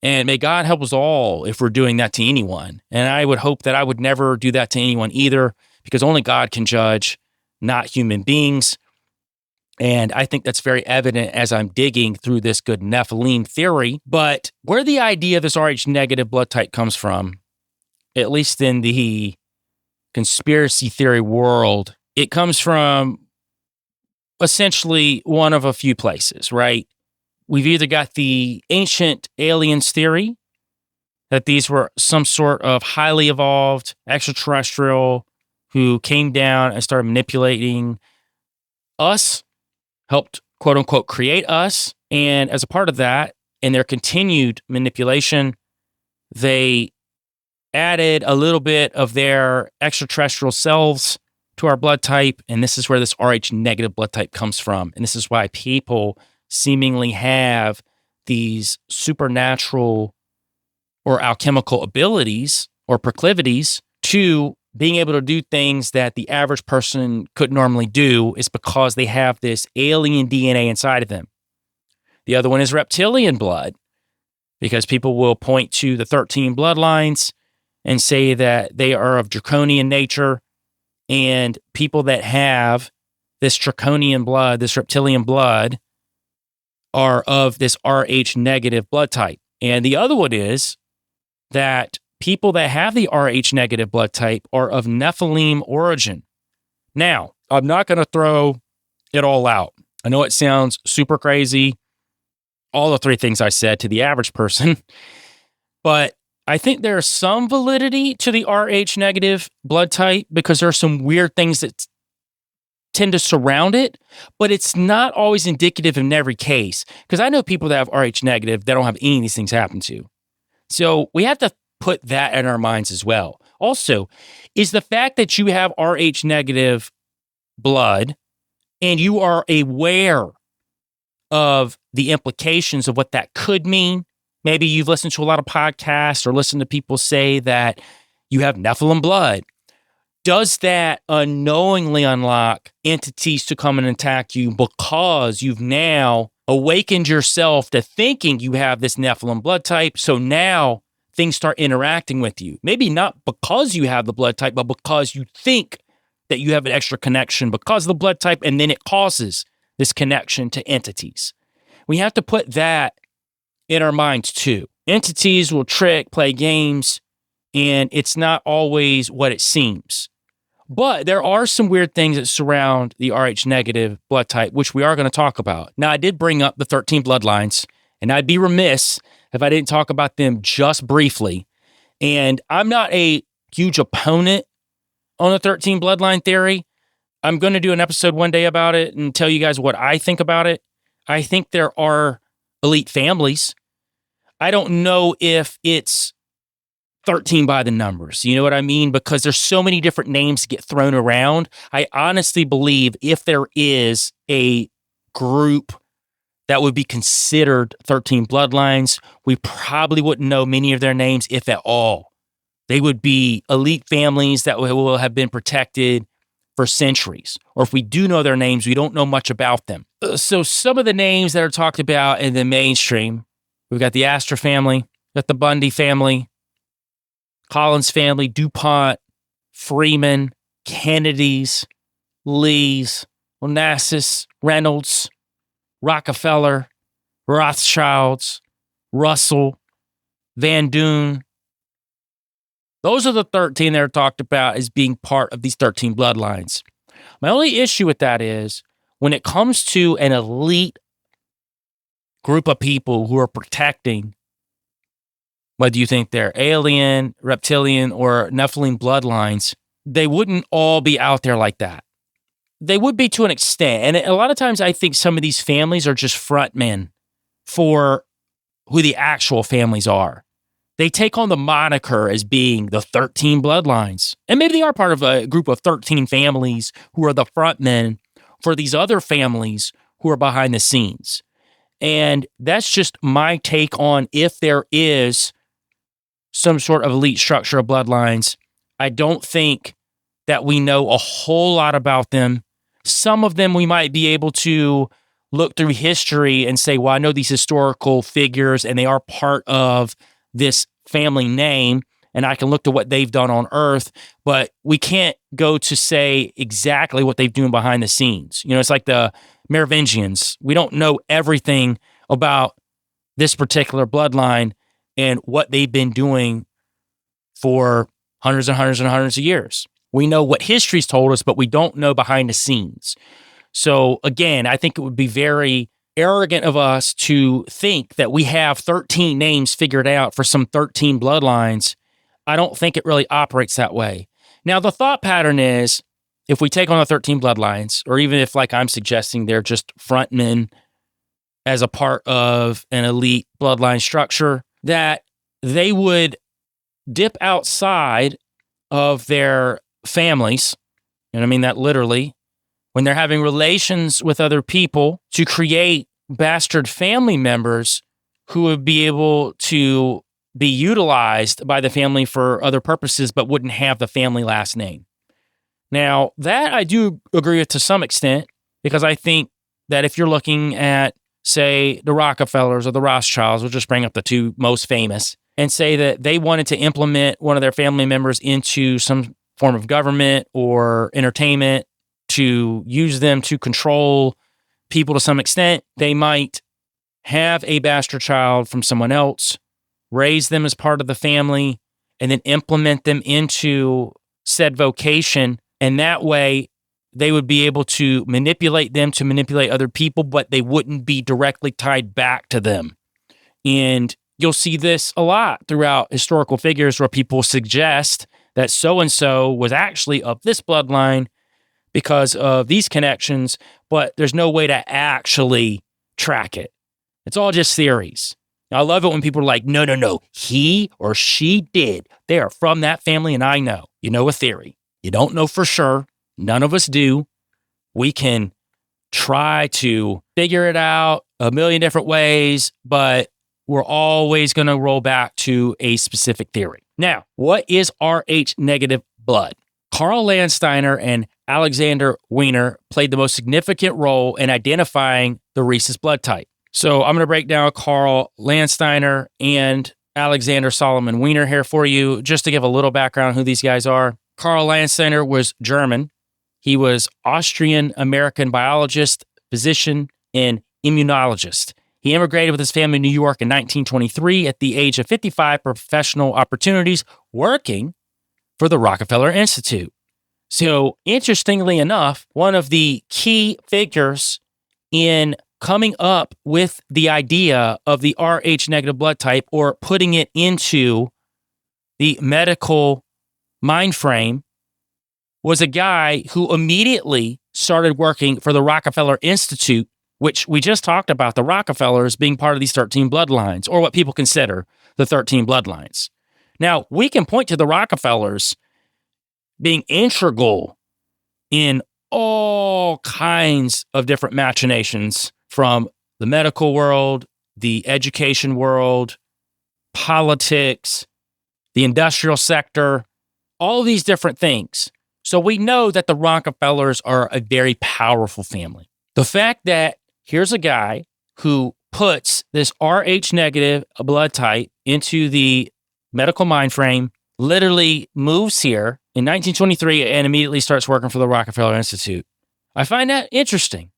And may God help us all if we're doing that to anyone. And I would hope that I would never do that to anyone either, because only God can judge, not human beings. And I think that's very evident as I'm digging through this good Nephilim theory. But where the idea of this Rh negative blood type comes from, at least in the conspiracy theory world, it comes from essentially one of a few places, right? We've either got the ancient aliens theory, that these were some sort of highly evolved extraterrestrial who came down and started manipulating us, helped quote unquote create us. And as a part of that, in their continued manipulation, they added a little bit of their extraterrestrial selves to our blood type. And this is where this Rh negative blood type comes from. And this is why people seemingly have these supernatural or alchemical abilities or proclivities to being able to do things that the average person could normally do, is because they have this alien DNA inside of them. The other one is reptilian blood, because people will point to the 13 bloodlines and say that they are of draconian nature, and people that have this draconian blood, this reptilian blood, are of this Rh negative blood type. And the other one is that people that have the Rh negative blood type are of Nephilim origin. Now, I'm not going to throw it all out. I know it sounds super crazy, all the three things I said to the average person, but I think there's some validity to the Rh negative blood type, because there are some weird things that tend to surround it, but it's not always indicative in every case. Because I know people that have Rh negative that don't have any of these things happen to. So we have to put that in our minds as well. Also, is the fact that you have Rh negative blood and you are aware of the implications of what that could mean. Maybe you've listened to a lot of podcasts or listened to people say that you have Nephilim blood. Does that unknowingly unlock entities to come and attack you because you've now awakened yourself to thinking you have this Nephilim blood type? So now things start interacting with you. Maybe not because you have the blood type, but because you think that you have an extra connection because of the blood type, and then it causes this connection to entities. We have to put that in our minds too. Entities will trick, play games, and it's not always what it seems. But there are some weird things that surround the Rh negative blood type, which we are going to talk about. Now, I did bring up the 13 bloodlines, and I'd be remiss if I didn't talk about them just briefly. And I'm not a huge opponent on the 13 bloodline theory. I'm going to do an episode one day about it and tell you guys what I think about it. I think there are elite families. I don't know if it's 13 by the numbers. You know what I mean? Because there's so many different names get thrown around. I honestly believe if there is a group that would be considered 13 bloodlines, we probably wouldn't know many of their names, if at all. They would be elite families that will have been protected for centuries. Or if we do know their names, we don't know much about them. So some of the names that are talked about in the mainstream, we've got the Astor family, got the Bundy family, Collins family, DuPont, Freeman, Kennedys, Lees, Onassis, Reynolds, Rockefeller, Rothschilds, Russell, Van Duyn. Those are the 13 that are talked about as being part of these 13 bloodlines. My only issue with that is when it comes to an elite group of people who are protecting, whether you think they're alien, reptilian, or Nephilim bloodlines, they wouldn't all be out there like that. They would be to an extent. And a lot of times I think some of these families are just frontmen for who the actual families are. They take on the moniker as being the 13 bloodlines. And maybe they are part of a group of 13 families who are the frontmen for these other families who are behind the scenes. And that's just my take on if there is some sort of elite structure of bloodlines. I don't think that we know a whole lot about them. Some of them we might be able to look through history and say, well, I know these historical figures and they are part of this family name, and I can look to what they've done on earth, but we can't go to say exactly what they've done behind the scenes. It's like the Merovingians. We don't know everything about this particular bloodline and what they've been doing for hundreds and hundreds and hundreds of years. We know what history's told us, but we don't know behind the scenes. So again, I think it would be very arrogant of us to think that we have 13 names figured out for some 13 bloodlines. I don't think it really operates that way. Now, the thought pattern is, if we take on the 13 bloodlines, or even if, like I'm suggesting, they're just frontmen as a part of an elite bloodline structure, that they would dip outside of their families, and I mean that literally, when they're having relations with other people, to create bastard family members who would be able to be utilized by the family for other purposes, but wouldn't have the family last name. Now, that I do agree with to some extent, because I think that if you're looking at, say, the Rockefellers or the Rothschilds, we'll just bring up the two most famous, and say that they wanted to implement one of their family members into some form of government or entertainment to use them to control people to some extent, they might have a bastard child from someone else, raise them as part of the family, and then implement them into said vocation. And that way, they would be able to manipulate them to manipulate other people, but they wouldn't be directly tied back to them. And you'll see this a lot throughout historical figures where people suggest that so-and-so was actually of this bloodline because of these connections, but there's no way to actually track it. It's all just theories. I love it when people are like, no, he or she did. They are from that family, and I know. You know a theory. You don't know for sure. None of us do. We can try to figure it out a million different ways, but we're always going to roll back to a specific theory. Now, what is Rh negative blood? Carl Landsteiner and Alexander Wiener played the most significant role in identifying the rhesus blood type. So I'm going to break down Carl Landsteiner and Alexander Solomon Wiener here for you, just to give a little background on who these guys are. Carl Landsteiner was German. He was Austrian-American biologist, physician, and immunologist. He immigrated with his family to New York in 1923 at the age of 55 for professional opportunities, working for the Rockefeller Institute. So, interestingly enough, one of the key figures in coming up with the idea of the Rh negative blood type, or putting it into the medical mind frame, was a guy who immediately started working for the Rockefeller Institute, which we just talked about the Rockefellers being part of these 13 bloodlines, or what people consider the 13 bloodlines. Now, we can point to the Rockefellers being integral in all kinds of different machinations, from the medical world, the education world, politics, the industrial sector, all these different things. So we know that the Rockefellers are a very powerful family. The fact that here's a guy who puts this Rh negative blood type into the medical mind frame, literally moves here in 1923 and immediately starts working for the Rockefeller Institute. I find that interesting.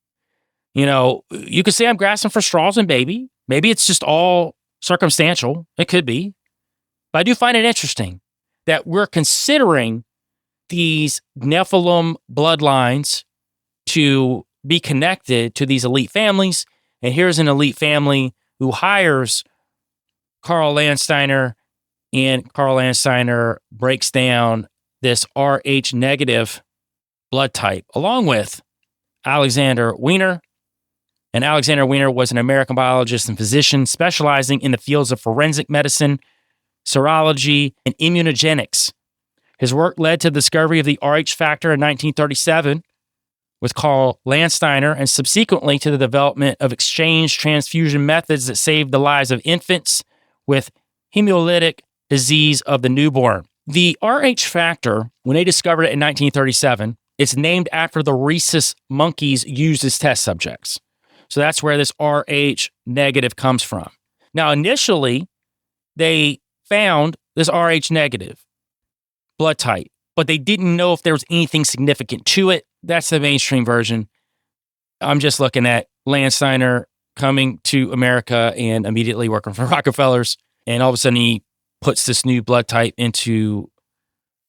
You know, you could say I'm grasping for straws and maybe it's just all circumstantial. It could be. But I do find it interesting that we're considering these Nephilim bloodlines to be connected to these elite families. And here's an elite family who hires Carl Landsteiner, and Carl Landsteiner breaks down this Rh negative blood type along with Alexander Wiener. And Alexander Wiener was an American biologist and physician specializing in the fields of forensic medicine, serology, and immunogenics. His work led to the discovery of the Rh factor in 1937 with Carl Landsteiner, and subsequently to the development of exchange transfusion methods that saved the lives of infants with hemolytic disease of the newborn. The Rh factor, when they discovered it in 1937, it's named after the rhesus monkeys used as test subjects. So that's where this Rh negative comes from. Now, initially, they found this Rh negative blood type, but they didn't know if there was anything significant to it. That's the mainstream version. I'm just looking at Landsteiner coming to America and immediately working for Rockefellers. And all of a sudden, he puts this new blood type into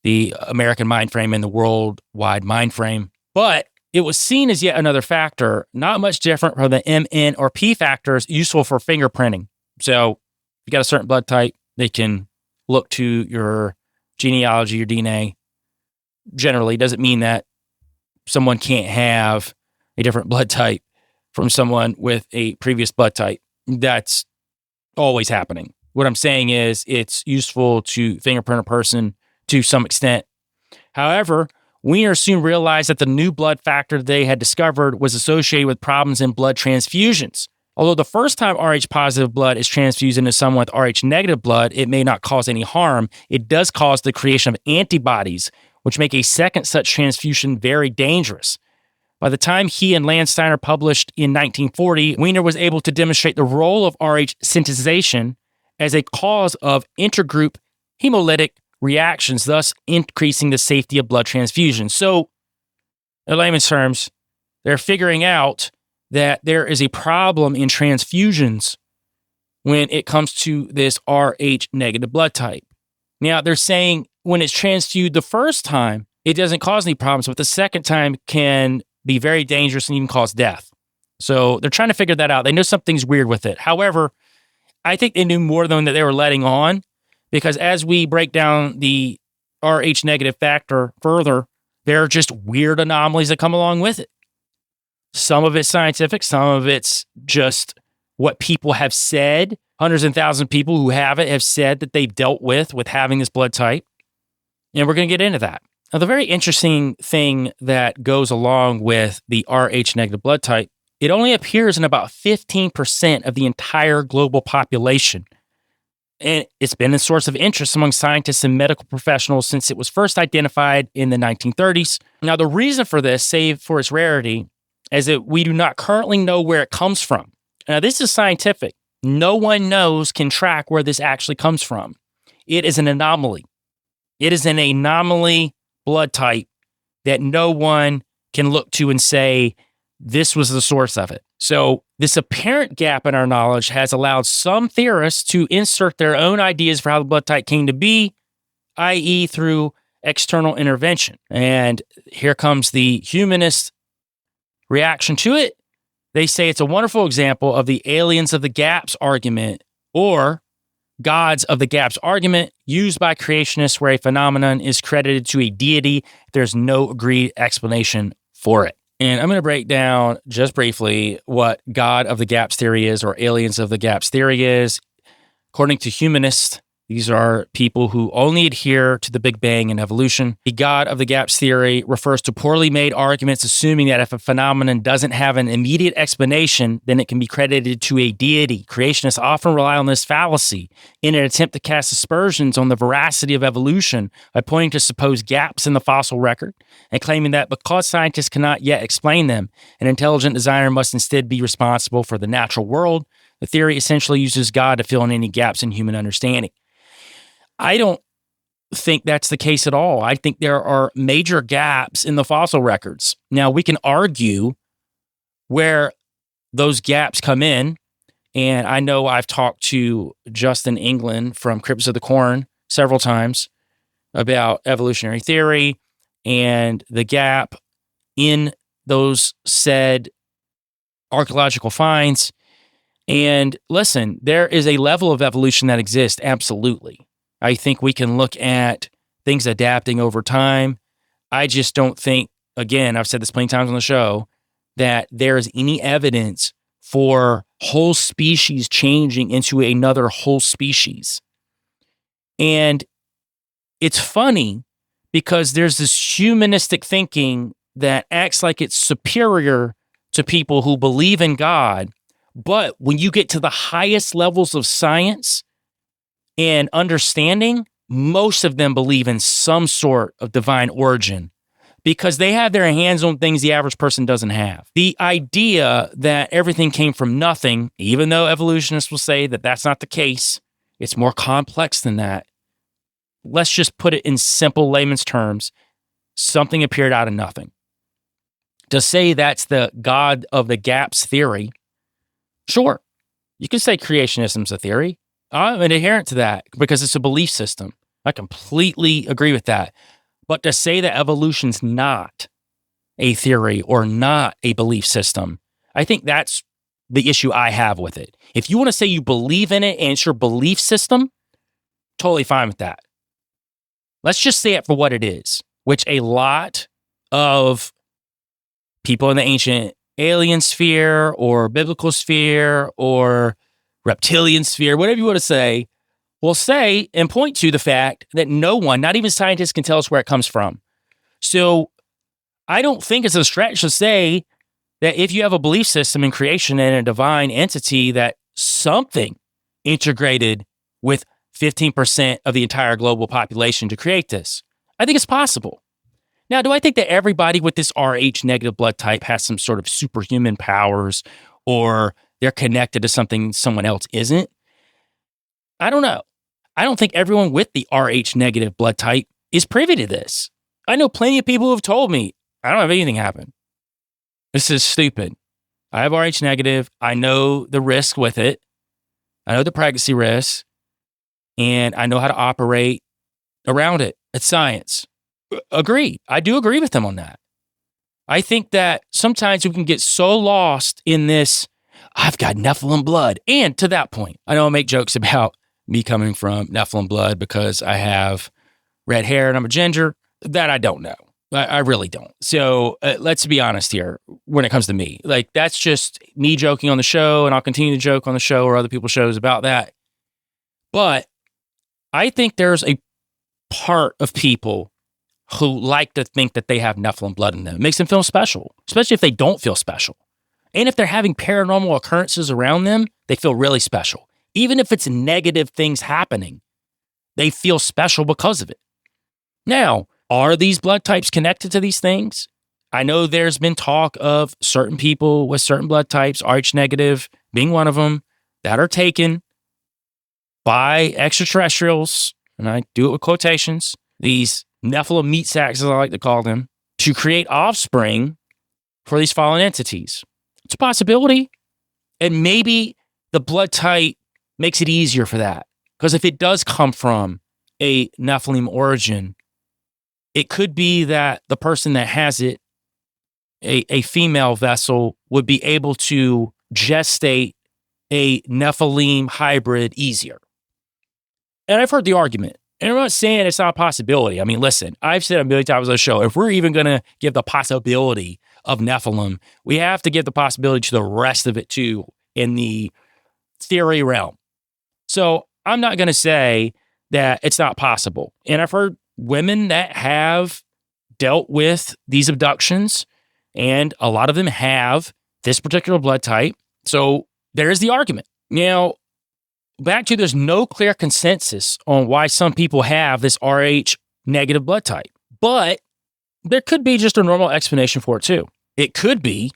the American mind frame and the worldwide mind frame. But it was seen as yet another factor, not much different from the M, N, or P factors useful for fingerprinting. So if you got a certain blood type, they can look to your genealogy, your DNA. Generally, doesn't mean that someone can't have a different blood type from someone with a previous blood type. That's always happening. What I'm saying is it's useful to fingerprint a person to some extent. However, Wiener soon realized that the new blood factor they had discovered was associated with problems in blood transfusions. Although the first time Rh positive blood is transfused into someone with Rh negative blood, it may not cause any harm. It does cause the creation of antibodies, which make a second such transfusion very dangerous. By the time he and Landsteiner published in 1940, Wiener was able to demonstrate the role of Rh synthesization as a cause of intergroup hemolytic reactions, thus increasing the safety of blood transfusion. So, in layman's terms, they're figuring out that there is a problem in transfusions when it comes to this Rh negative blood type. Now, they're saying when it's transfused the first time, it doesn't cause any problems, but the second time can be very dangerous and even cause death. So they're trying to figure that out. They know something's weird with it. However, I think they knew more than that they were letting on, because as we break down the Rh negative factor further, there are just weird anomalies that come along with it. Some of it's scientific, some of it's just what people have said. Hundreds and thousands of people who have it have said that they've dealt with having this blood type. And we're going to get into that. Now, the very interesting thing that goes along with the Rh negative blood type, it only appears in about 15% of the entire global population. And it's been a source of interest among scientists and medical professionals since it was first identified in the 1930s. Now, the reason for this, save for its rarity, is that we do not currently know where it comes from. Now, this is scientific. No one can track where this actually comes from. It is an anomaly. It is an anomaly blood type that no one can look to and say, this was the source of it. So this apparent gap in our knowledge has allowed some theorists to insert their own ideas for how the blood type came to be, i.e. through external intervention. And here comes the humanist reaction to it. They say it's a wonderful example of the aliens of the gaps argument, or gods of the gaps argument, used by creationists where a phenomenon is credited to a deity. There's no agreed explanation for it. And I'm going to break down just briefly what God of the Gaps theory is, or aliens of the Gaps theory is. According to humanists, these are people who only adhere to the Big Bang and evolution. The God of the Gaps theory refers to poorly made arguments assuming that if a phenomenon doesn't have an immediate explanation, then it can be credited to a deity. Creationists often rely on this fallacy in an attempt to cast aspersions on the veracity of evolution by pointing to supposed gaps in the fossil record and claiming that because scientists cannot yet explain them, an intelligent designer must instead be responsible for the natural world. The theory essentially uses God to fill in any gaps in human understanding. I don't think that's the case at all. I think there are major gaps in the fossil records. Now, we can argue where those gaps come in, and I know I've talked to Justin England from Crypts of the Corn several times about evolutionary theory and the gap in those said archaeological finds. And listen, there is a level of evolution that exists, absolutely. I think we can look at things adapting over time. I just don't think, again, I've said this plenty of times on the show, that there is any evidence for whole species changing into another whole species. And it's funny because there's this humanistic thinking that acts like it's superior to people who believe in God. But when you get to the highest levels of science and understanding, most of them believe in some sort of divine origin. because they have their hands on things the average person doesn't have. The idea that everything came from nothing, even though evolutionists will say that that's not the case, it's more complex than that. Let's just put it in simple layman's terms. Something appeared out of nothing. To say that's the God of the gaps theory, sure, you can say creationism's a theory. I'm an adherent to that because it's a belief system. I completely agree with that. But to say that evolution's not a theory or not a belief system, I think that's the issue I have with it. If you want to say you believe in it and it's your belief system, totally fine with that. Let's just say it for what it is, which a lot of people in the ancient alien sphere or biblical sphere or reptilian sphere, whatever you want to say, will say and point to the fact that no one, not even scientists, can tell us where it comes from. So I don't think it's a stretch to say that if you have a belief system in creation and a divine entity, that something integrated with 15% of the entire global population to create this. I think it's possible. Now, do I think that everybody with this Rh negative blood type has some sort of superhuman powers or they're connected to something someone else isn't? I don't know. I don't think everyone with the Rh negative blood type is privy to this. I know plenty of people who have told me, I don't have anything happen. This is stupid. I have Rh negative. I know the risk with it. I know the pregnancy risk. And I know how to operate around it. It's science. Agree. I do agree with them on that. I think that sometimes we can get so lost in this, I've got Nephilim blood. And to that point, I know I make jokes about me coming from Nephilim blood because I have red hair and I'm a ginger. That I don't know. I really don't. So let's be honest here when it comes to me. Like, that's just me joking on the show, and I'll continue to joke on the show or other people's shows about that. But I think there's a part of people who like to think that they have Nephilim blood in them. It makes them feel special, especially if they don't feel special. And if they're having paranormal occurrences around them, they feel really special. Even if it's negative things happening, they feel special because of it. Now, are these blood types connected to these things? I know there's been talk of certain people with certain blood types, Rh negative being one of them, that are taken by extraterrestrials, and I do it with quotations, these Nephilim meat sacks, as I like to call them, to create offspring for these fallen entities. It's a possibility. And maybe the blood type makes it easier for that. Because if it does come from a Nephilim origin, it could be that the person that has it, a female vessel, would be able to gestate a Nephilim hybrid easier. And I've heard the argument. And I'm not saying it's not a possibility. I mean, listen, I've said a million times on the show, if we're even going to give the possibility of Nephilim, we have to give the possibility to the rest of it too in the theory realm. So I'm not going to say that it's not possible. And I've heard women that have dealt with these abductions, and a lot of them have this particular blood type. So there's the argument. Now, back to there's no clear consensus on why some people have this Rh negative blood type. But there could be just a normal explanation for it too. It could be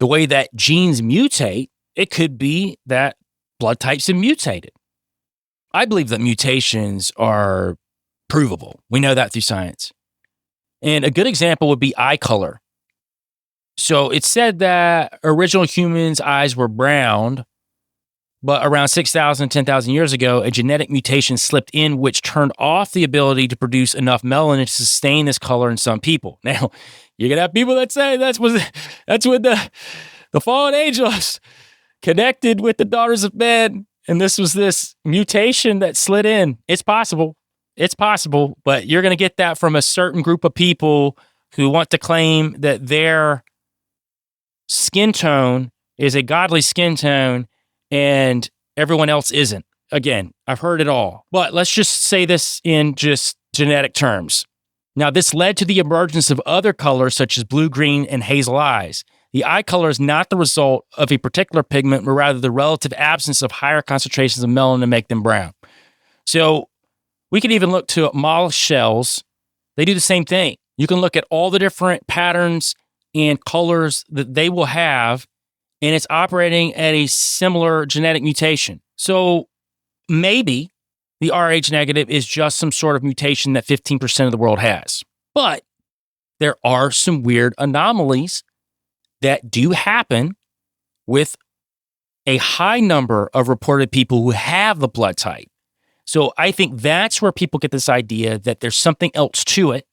the way that genes mutate. It could be that blood types have mutated. I believe that mutations are provable. We know that through science. And a good example would be eye color. So it's said that original humans' eyes were brown, but around 6,000, 10,000 years ago, a genetic mutation slipped in which turned off the ability to produce enough melanin to sustain this color in some people. Now, you're going to have people that say that's when the fallen angels connected with the daughters of men, and this was this mutation that slid in. It's possible. It's possible, but you're going to get that from a certain group of people who want to claim that their skin tone is a godly skin tone and everyone else isn't. Again, I've heard it all. But let's just say this in just genetic terms. Now, this led to the emergence of other colors such as blue, green, and hazel eyes. The eye color is not the result of a particular pigment, but rather the relative absence of higher concentrations of melanin to make them brown. So we can even look to mollusk shells. They do the same thing. You can look at all the different patterns and colors that they will have, and it's operating at a similar genetic mutation. So maybe the Rh negative is just some sort of mutation that 15% of the world has. But there are some weird anomalies that do happen with a high number of reported people who have the blood type. So I think that's where people get this idea that there's something else to it.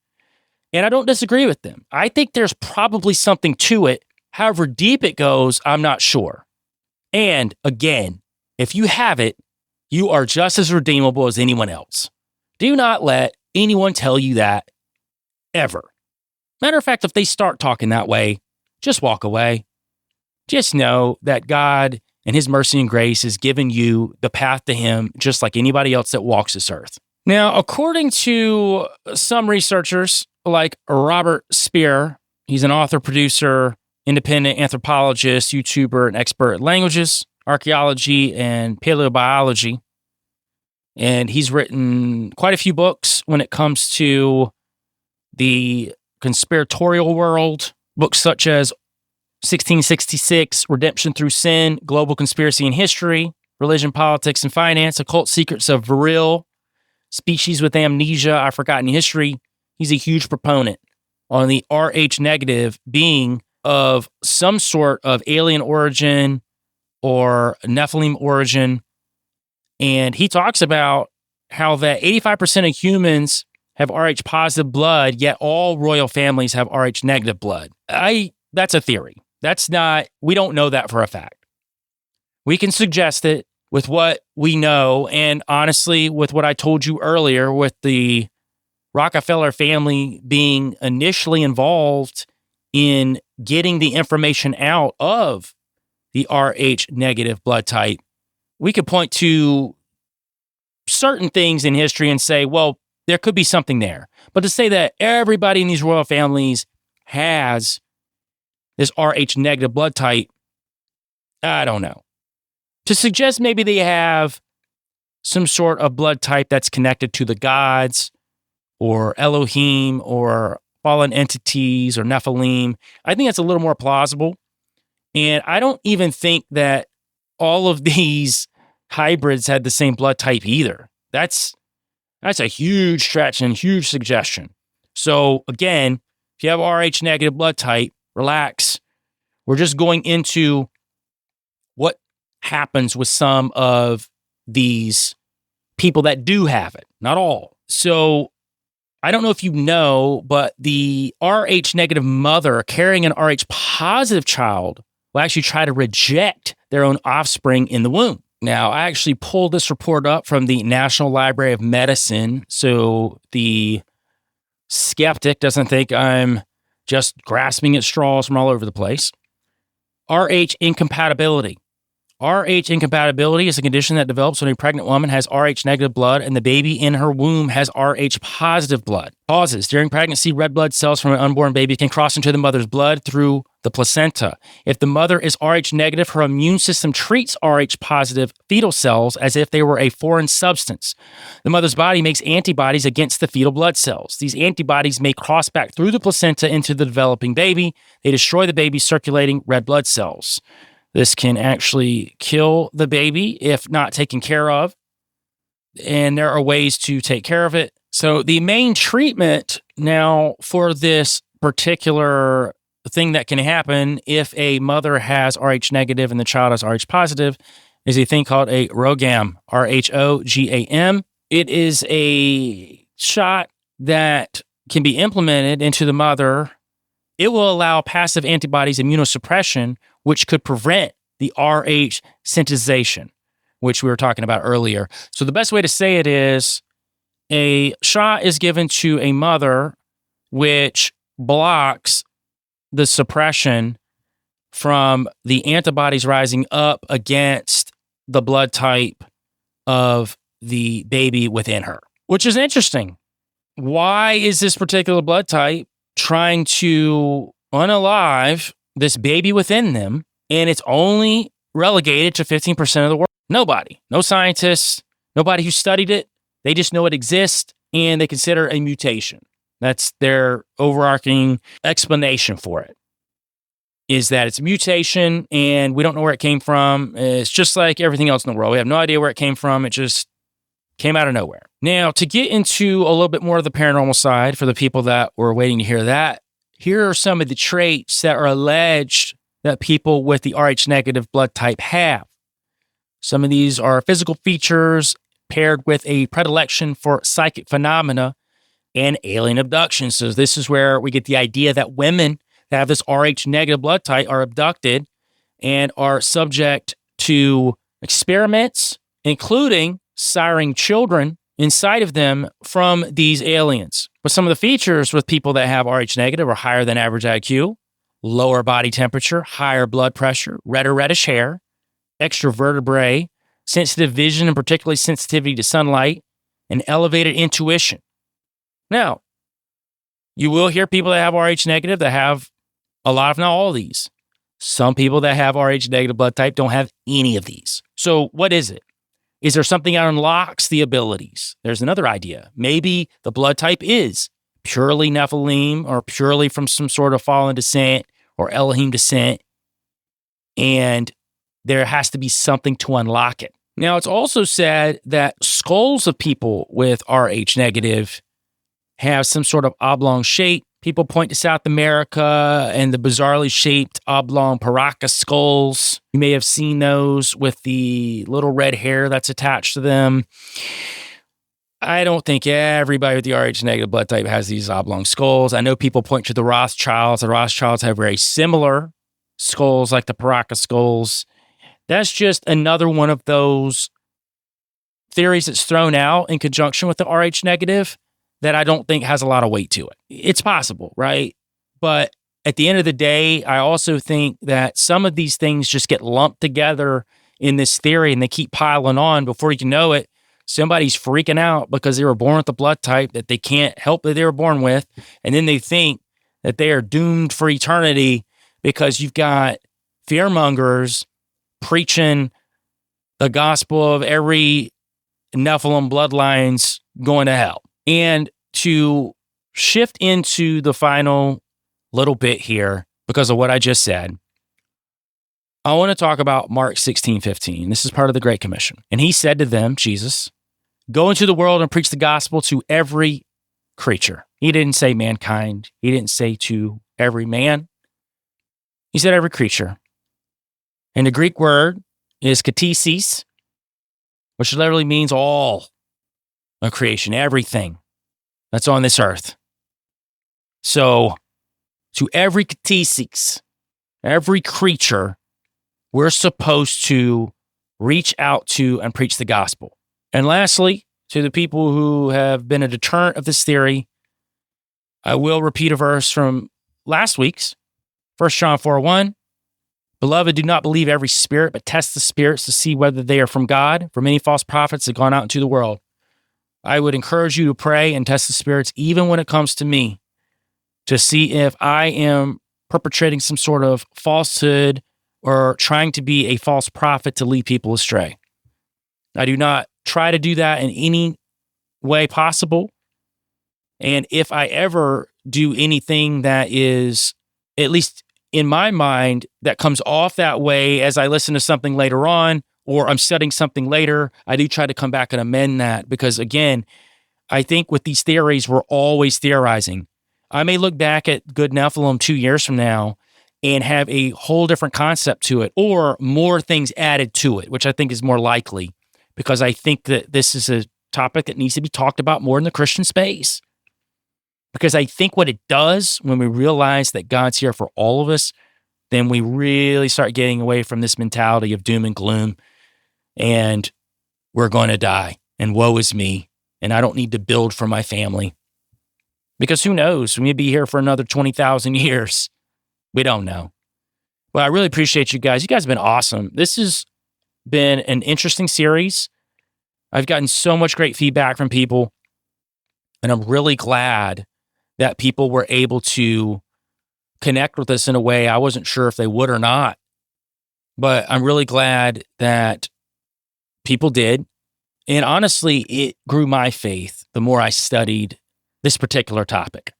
And I don't disagree with them. I think there's probably something to it. However deep it goes, I'm not sure. And again, if you have it, you are just as redeemable as anyone else. Do not let anyone tell you that ever. Matter of fact, if they start talking that way, just walk away. Just know that God and his mercy and grace has given you the path to him, just like anybody else that walks this earth. Now, according to some researchers like Robert Speer, he's an author, producer, independent anthropologist, YouTuber, and expert in languages, archaeology, and paleobiology. And he's written quite a few books when it comes to the conspiratorial world, books such as 1666, Redemption Through Sin, Global Conspiracy and History, Religion, Politics, and Finance, Occult Secrets of Viril, Species with Amnesia, I've Forgotten History. He's a huge proponent on the Rh negative being of some sort of alien origin or Nephilim origin. And he talks about how that 85% of humans have Rh positive blood, yet all royal families have Rh negative blood. That's a theory. We don't know that for a fact. We can suggest it with what we know. And honestly, with what I told you earlier, with the Rockefeller family being initially involved in getting the information out of the Rh negative blood type, we could point to certain things in history and say, well, there could be something there. But to say that everybody in these royal families has this Rh negative blood type, I don't know. To suggest maybe they have some sort of blood type that's connected to the gods or Elohim or fallen entities or Nephilim, I think that's a little more plausible. And I don't even think that all of these hybrids had the same blood type either. That's a huge stretch and huge suggestion. So again, if you have Rh negative blood type, relax. We're just going into what happens with some of these people that do have it, not all. So I don't know if you know, but the Rh negative mother carrying an Rh positive child will actually try to reject their own offspring in the womb. Now, I actually pulled this report up from the National Library of Medicine, so the skeptic doesn't think I'm just grasping at straws from all over the place. Rh incompatibility. Rh incompatibility is a condition that develops when a pregnant woman has Rh negative blood and the baby in her womb has Rh positive blood. Causes. During pregnancy, red blood cells from an unborn baby can cross into the mother's blood through the placenta. If the mother is Rh negative, her immune system treats Rh positive fetal cells as if they were a foreign substance. The mother's body makes antibodies against the fetal blood cells. These antibodies may cross back through the placenta into the developing baby. They destroy the baby's circulating red blood cells. This can actually kill the baby if not taken care of. And there are ways to take care of it. So the main treatment now for this particular thing that can happen if a mother has Rh negative and the child has Rh positive is a thing called a RhoGAM, RHOGAM. It is a shot that can be implemented into the mother. It will allow passive antibodies immunosuppression, which could prevent the Rh synthesization, which we were talking about earlier. So the best way to say it is a shot is given to a mother, which blocks the suppression from the antibodies rising up against the blood type of the baby within her, which is interesting. Why is this particular blood type trying to unalive this baby within them, and it's only relegated to 15% of the world? Nobody, no scientists, nobody who studied it. They just know it exists, and they consider it a mutation. That's their overarching explanation for it, is that it's a mutation and we don't know where it came from. It's just like everything else in the world. We have no idea where it came from. It just came out of nowhere. Now, to get into a little bit more of the paranormal side for the people that were waiting to hear that, here are some of the traits that are alleged that people with the Rh negative blood type have. Some of these are physical features paired with a predilection for psychic phenomena and alien abduction. So this is where we get the idea that women that have this Rh negative blood type are abducted and are subject to experiments, including siring children inside of them from these aliens. But some of the features with people that have Rh negative are higher than average IQ, lower body temperature, higher blood pressure, red or reddish hair, extra vertebrae, sensitive vision, and particularly sensitivity to sunlight, and elevated intuition. Now, you will hear people that have Rh negative that have a lot, if not all of these. Some people that have Rh negative blood type don't have any of these. So what is it? Is there something that unlocks the abilities? There's another idea. Maybe the blood type is purely Nephilim or purely from some sort of fallen descent or Elohim descent, and there has to be something to unlock it. Now, it's also said that skulls of people with Rh negative have some sort of oblong shape. People point to South America and the bizarrely shaped oblong paraca skulls. You may have seen those with the little red hair that's attached to them. I don't think everybody with the Rh negative blood type has these oblong skulls. I know people point to the Rothschilds. The Rothschilds have very similar skulls like the paraca skulls. That's just another one of those theories that's thrown out in conjunction with the Rh negative that I don't think has a lot of weight to it. It's possible, right? But at the end of the day, I also think that some of these things just get lumped together in this theory and they keep piling on. Before you can know it, somebody's freaking out because they were born with a blood type that they can't help that they were born with. And then they think that they are doomed for eternity because you've got fearmongers preaching the gospel of every Nephilim bloodlines going to hell. And to shift into the final little bit here, because of what I just said, I want to talk about Mark 16:15. This is part of the Great Commission. And he said to them, Jesus, go into the world and preach the gospel to every creature. He didn't say mankind. He didn't say to every man. He said every creature. And the Greek word is katesis, which literally means all of creation, everything that's on this earth. So, to every katesis, every creature, we're supposed to reach out to and preach the gospel. And lastly, to the people who have been a deterrent of this theory, I will repeat a verse from last week's, 1 John 4:1. Beloved, do not believe every spirit, but test the spirits to see whether they are from God, for many false prophets have gone out into the world. I would encourage you to pray and test the spirits, even when it comes to me, to see if I am perpetrating some sort of falsehood or trying to be a false prophet to lead people astray. I do not try to do that in any way possible. And if I ever do anything that is, at least in my mind, that comes off that way as I listen to something later on, or I'm studying something later, I do try to come back and amend that. Because again, I think with these theories, we're always theorizing. I may look back at Good Nephilim 2 years from now and have a whole different concept to it, or more things added to it, which I think is more likely, because I think that this is a topic that needs to be talked about more in the Christian space. Because I think what it does when we realize that God's here for all of us, then we really start getting away from this mentality of doom and gloom and we're going to die and woe is me and I don't need to build for my family. Because who knows? We may be here for another 20,000 years. We don't know. Well, I really appreciate you guys. You guys have been awesome. This has been an interesting series. I've gotten so much great feedback from people, and I'm really glad that people were able to connect with us in a way I wasn't sure if they would or not. But I'm really glad that people did. And honestly, it grew my faith the more I studied this particular topic.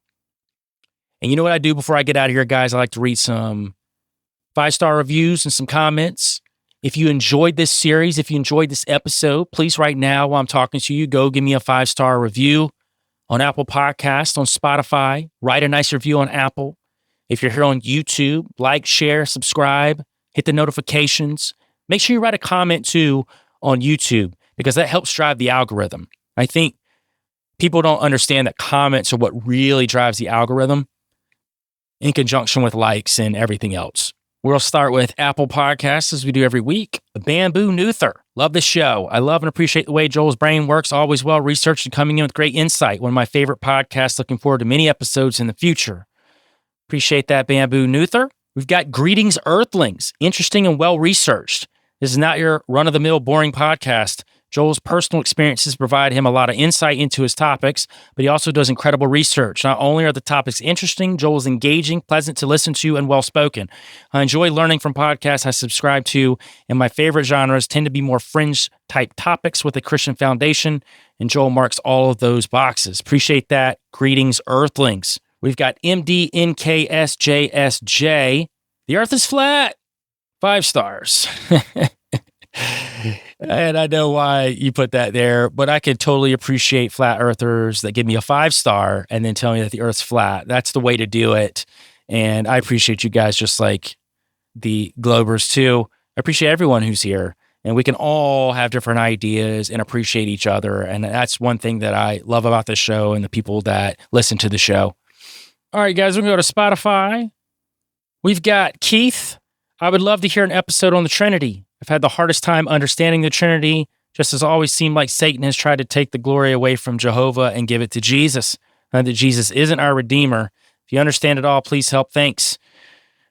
And you know what I do before I get out of here, guys? I like to read some 5-star reviews and some comments. If you enjoyed this series, if you enjoyed this episode, please right now while I'm talking to you, go give me a 5-star review on Apple Podcasts, on Spotify. Write a nice review on Apple. If you're here on YouTube, like, share, subscribe, hit the notifications. Make sure you write a comment too on YouTube because that helps drive the algorithm. I think people don't understand that comments are what really drives the algorithm in conjunction with likes and everything else. We'll start with Apple Podcasts as we do every week. Bamboo Nuther. Love the show. I love and appreciate the way Joel's brain works. Always well researched and coming in with great insight. One of my favorite podcasts. Looking forward to many episodes in the future. Appreciate that, Bamboo Nuther. We've got Greetings Earthlings. Interesting and well researched. This is not your run-of-the-mill boring podcast. Joel's personal experiences provide him a lot of insight into his topics, but he also does incredible research. Not only are the topics interesting, Joel is engaging, pleasant to listen to, and well-spoken. I enjoy learning from podcasts I subscribe to, and my favorite genres tend to be more fringe-type topics with a Christian foundation, and Joel marks all of those boxes. Appreciate that. Greetings, Earthlings. We've got MDNKSJSJ. The Earth is flat. 5 stars. And I know why you put that there, but I can totally appreciate flat earthers that give me a 5-star and then tell me that the Earth's flat. That's the way to do it. And I appreciate you guys just like the Globers too. I appreciate everyone who's here. And we can all have different ideas and appreciate each other. And that's one thing that I love about this show and the people that listen to the show. All right, guys, we're going to go to Spotify. We've got Keith. I would love to hear an episode on the Trinity. I've had the hardest time understanding the Trinity, just as always seemed like Satan has tried to take the glory away from Jehovah and give it to Jesus, and that Jesus isn't our Redeemer. If you understand it all, please help. Thanks.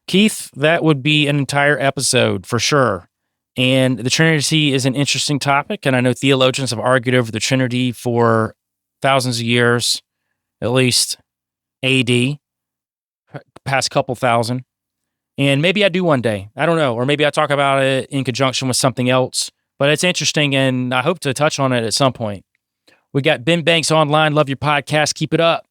Keith, that would be an entire episode for sure. And the Trinity is an interesting topic, and I know theologians have argued over the Trinity for thousands of years, at least AD, past couple thousand. And maybe I do one day. I don't know. Or maybe I talk about it in conjunction with something else. But it's interesting, and I hope to touch on it at some point. We got Ben Banks Online. Love your podcast. Keep it up.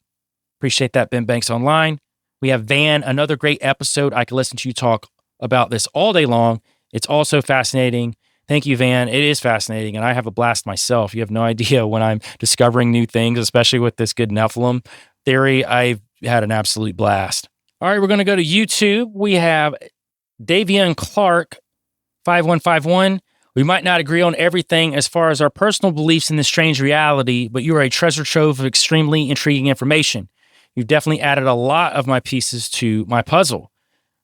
Appreciate that, Ben Banks Online. We have Van, another great episode. I can listen to you talk about this all day long. It's also fascinating. Thank you, Van. It is fascinating, and I have a blast myself. You have no idea when I'm discovering new things, especially with this good Nephilim theory. I've had an absolute blast. All right, we're going to go to YouTube. We have Davian Clark, 5151. We might not agree on everything as far as our personal beliefs in this strange reality, but you are a treasure trove of extremely intriguing information. You've definitely added a lot of my pieces to my puzzle.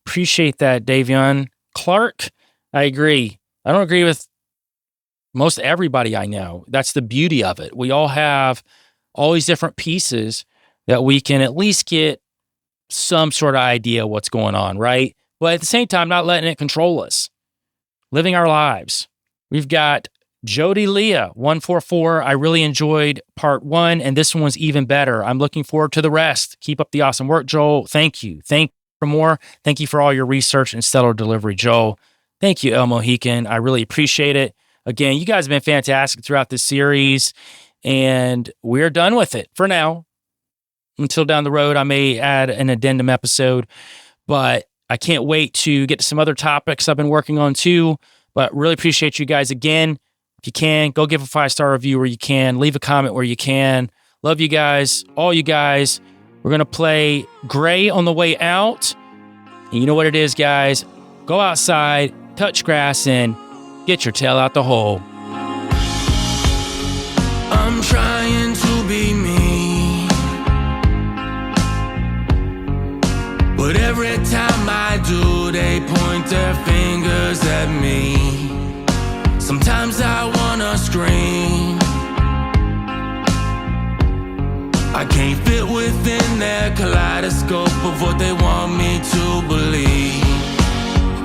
Appreciate that, Davian Clark. I agree. I don't agree with most everybody I know. That's the beauty of it. We all have all these different pieces that we can at least get some sort of idea what's going on, right? But at the same time, not letting it control us. Living our lives. We've got Jody Leah, 144. I really enjoyed part 1, and this one was even better. I'm looking forward to the rest. Keep up the awesome work, Joel. Thank you. Thank you for more. Thank you for all your research and stellar delivery, Joel. Thank you, El Mohican. I really appreciate it. Again, you guys have been fantastic throughout this series, and we're done with it for now. Until down the road, I may add an addendum episode, but I can't wait to get to some other topics I've been working on too. But really appreciate you guys again. If you can, go give a 5-star review where you can. Leave a comment where you can. Love you guys, all you guys. We're going to play Gray on the way out. And you know what it is, guys. Go outside, touch grass, and get your tail out the hole. I'm trying to be me, but every time I do, they point their fingers at me. Sometimes I wanna scream. I can't fit within their kaleidoscope of what they want me to believe.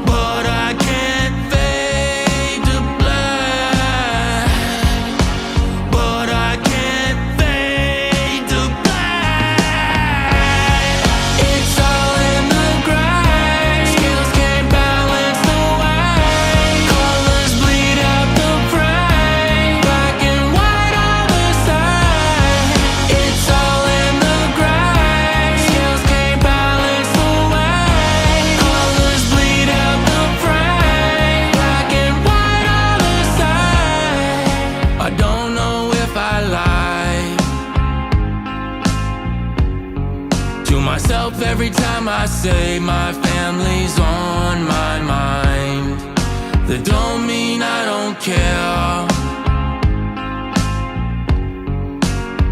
But I can't fade to black. But I can't fade to black. It's all in the gray. Skills can't balance the way. Colors bleed out the frame. Black and white on the side. It's all in the I say my family's on my mind, that don't mean I don't care.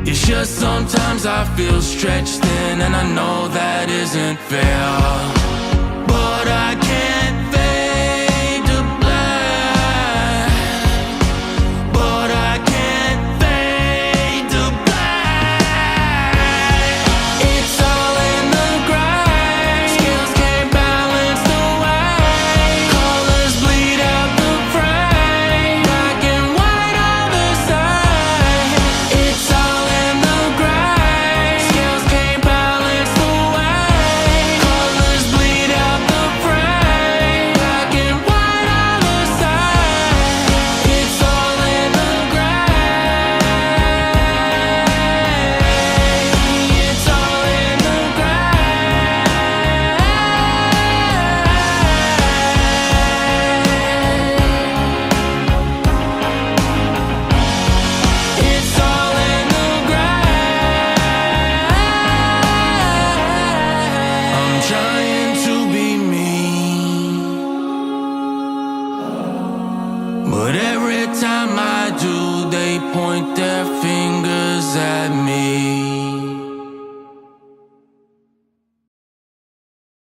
It's just sometimes I feel stretched thin, and I know that isn't fair. But I can't fade to black. But I can't fade to black. It's all in the gray. Skills can't balance the way. Colors bleed out the frame. Black and white are the same. It's all in the gray. Skills can't balance the way. Colors bleed out the frame. Black and white are the same. It's all in the gray. It's all in the gray. It's all in the gray. I'm trying to be me, but every time I do,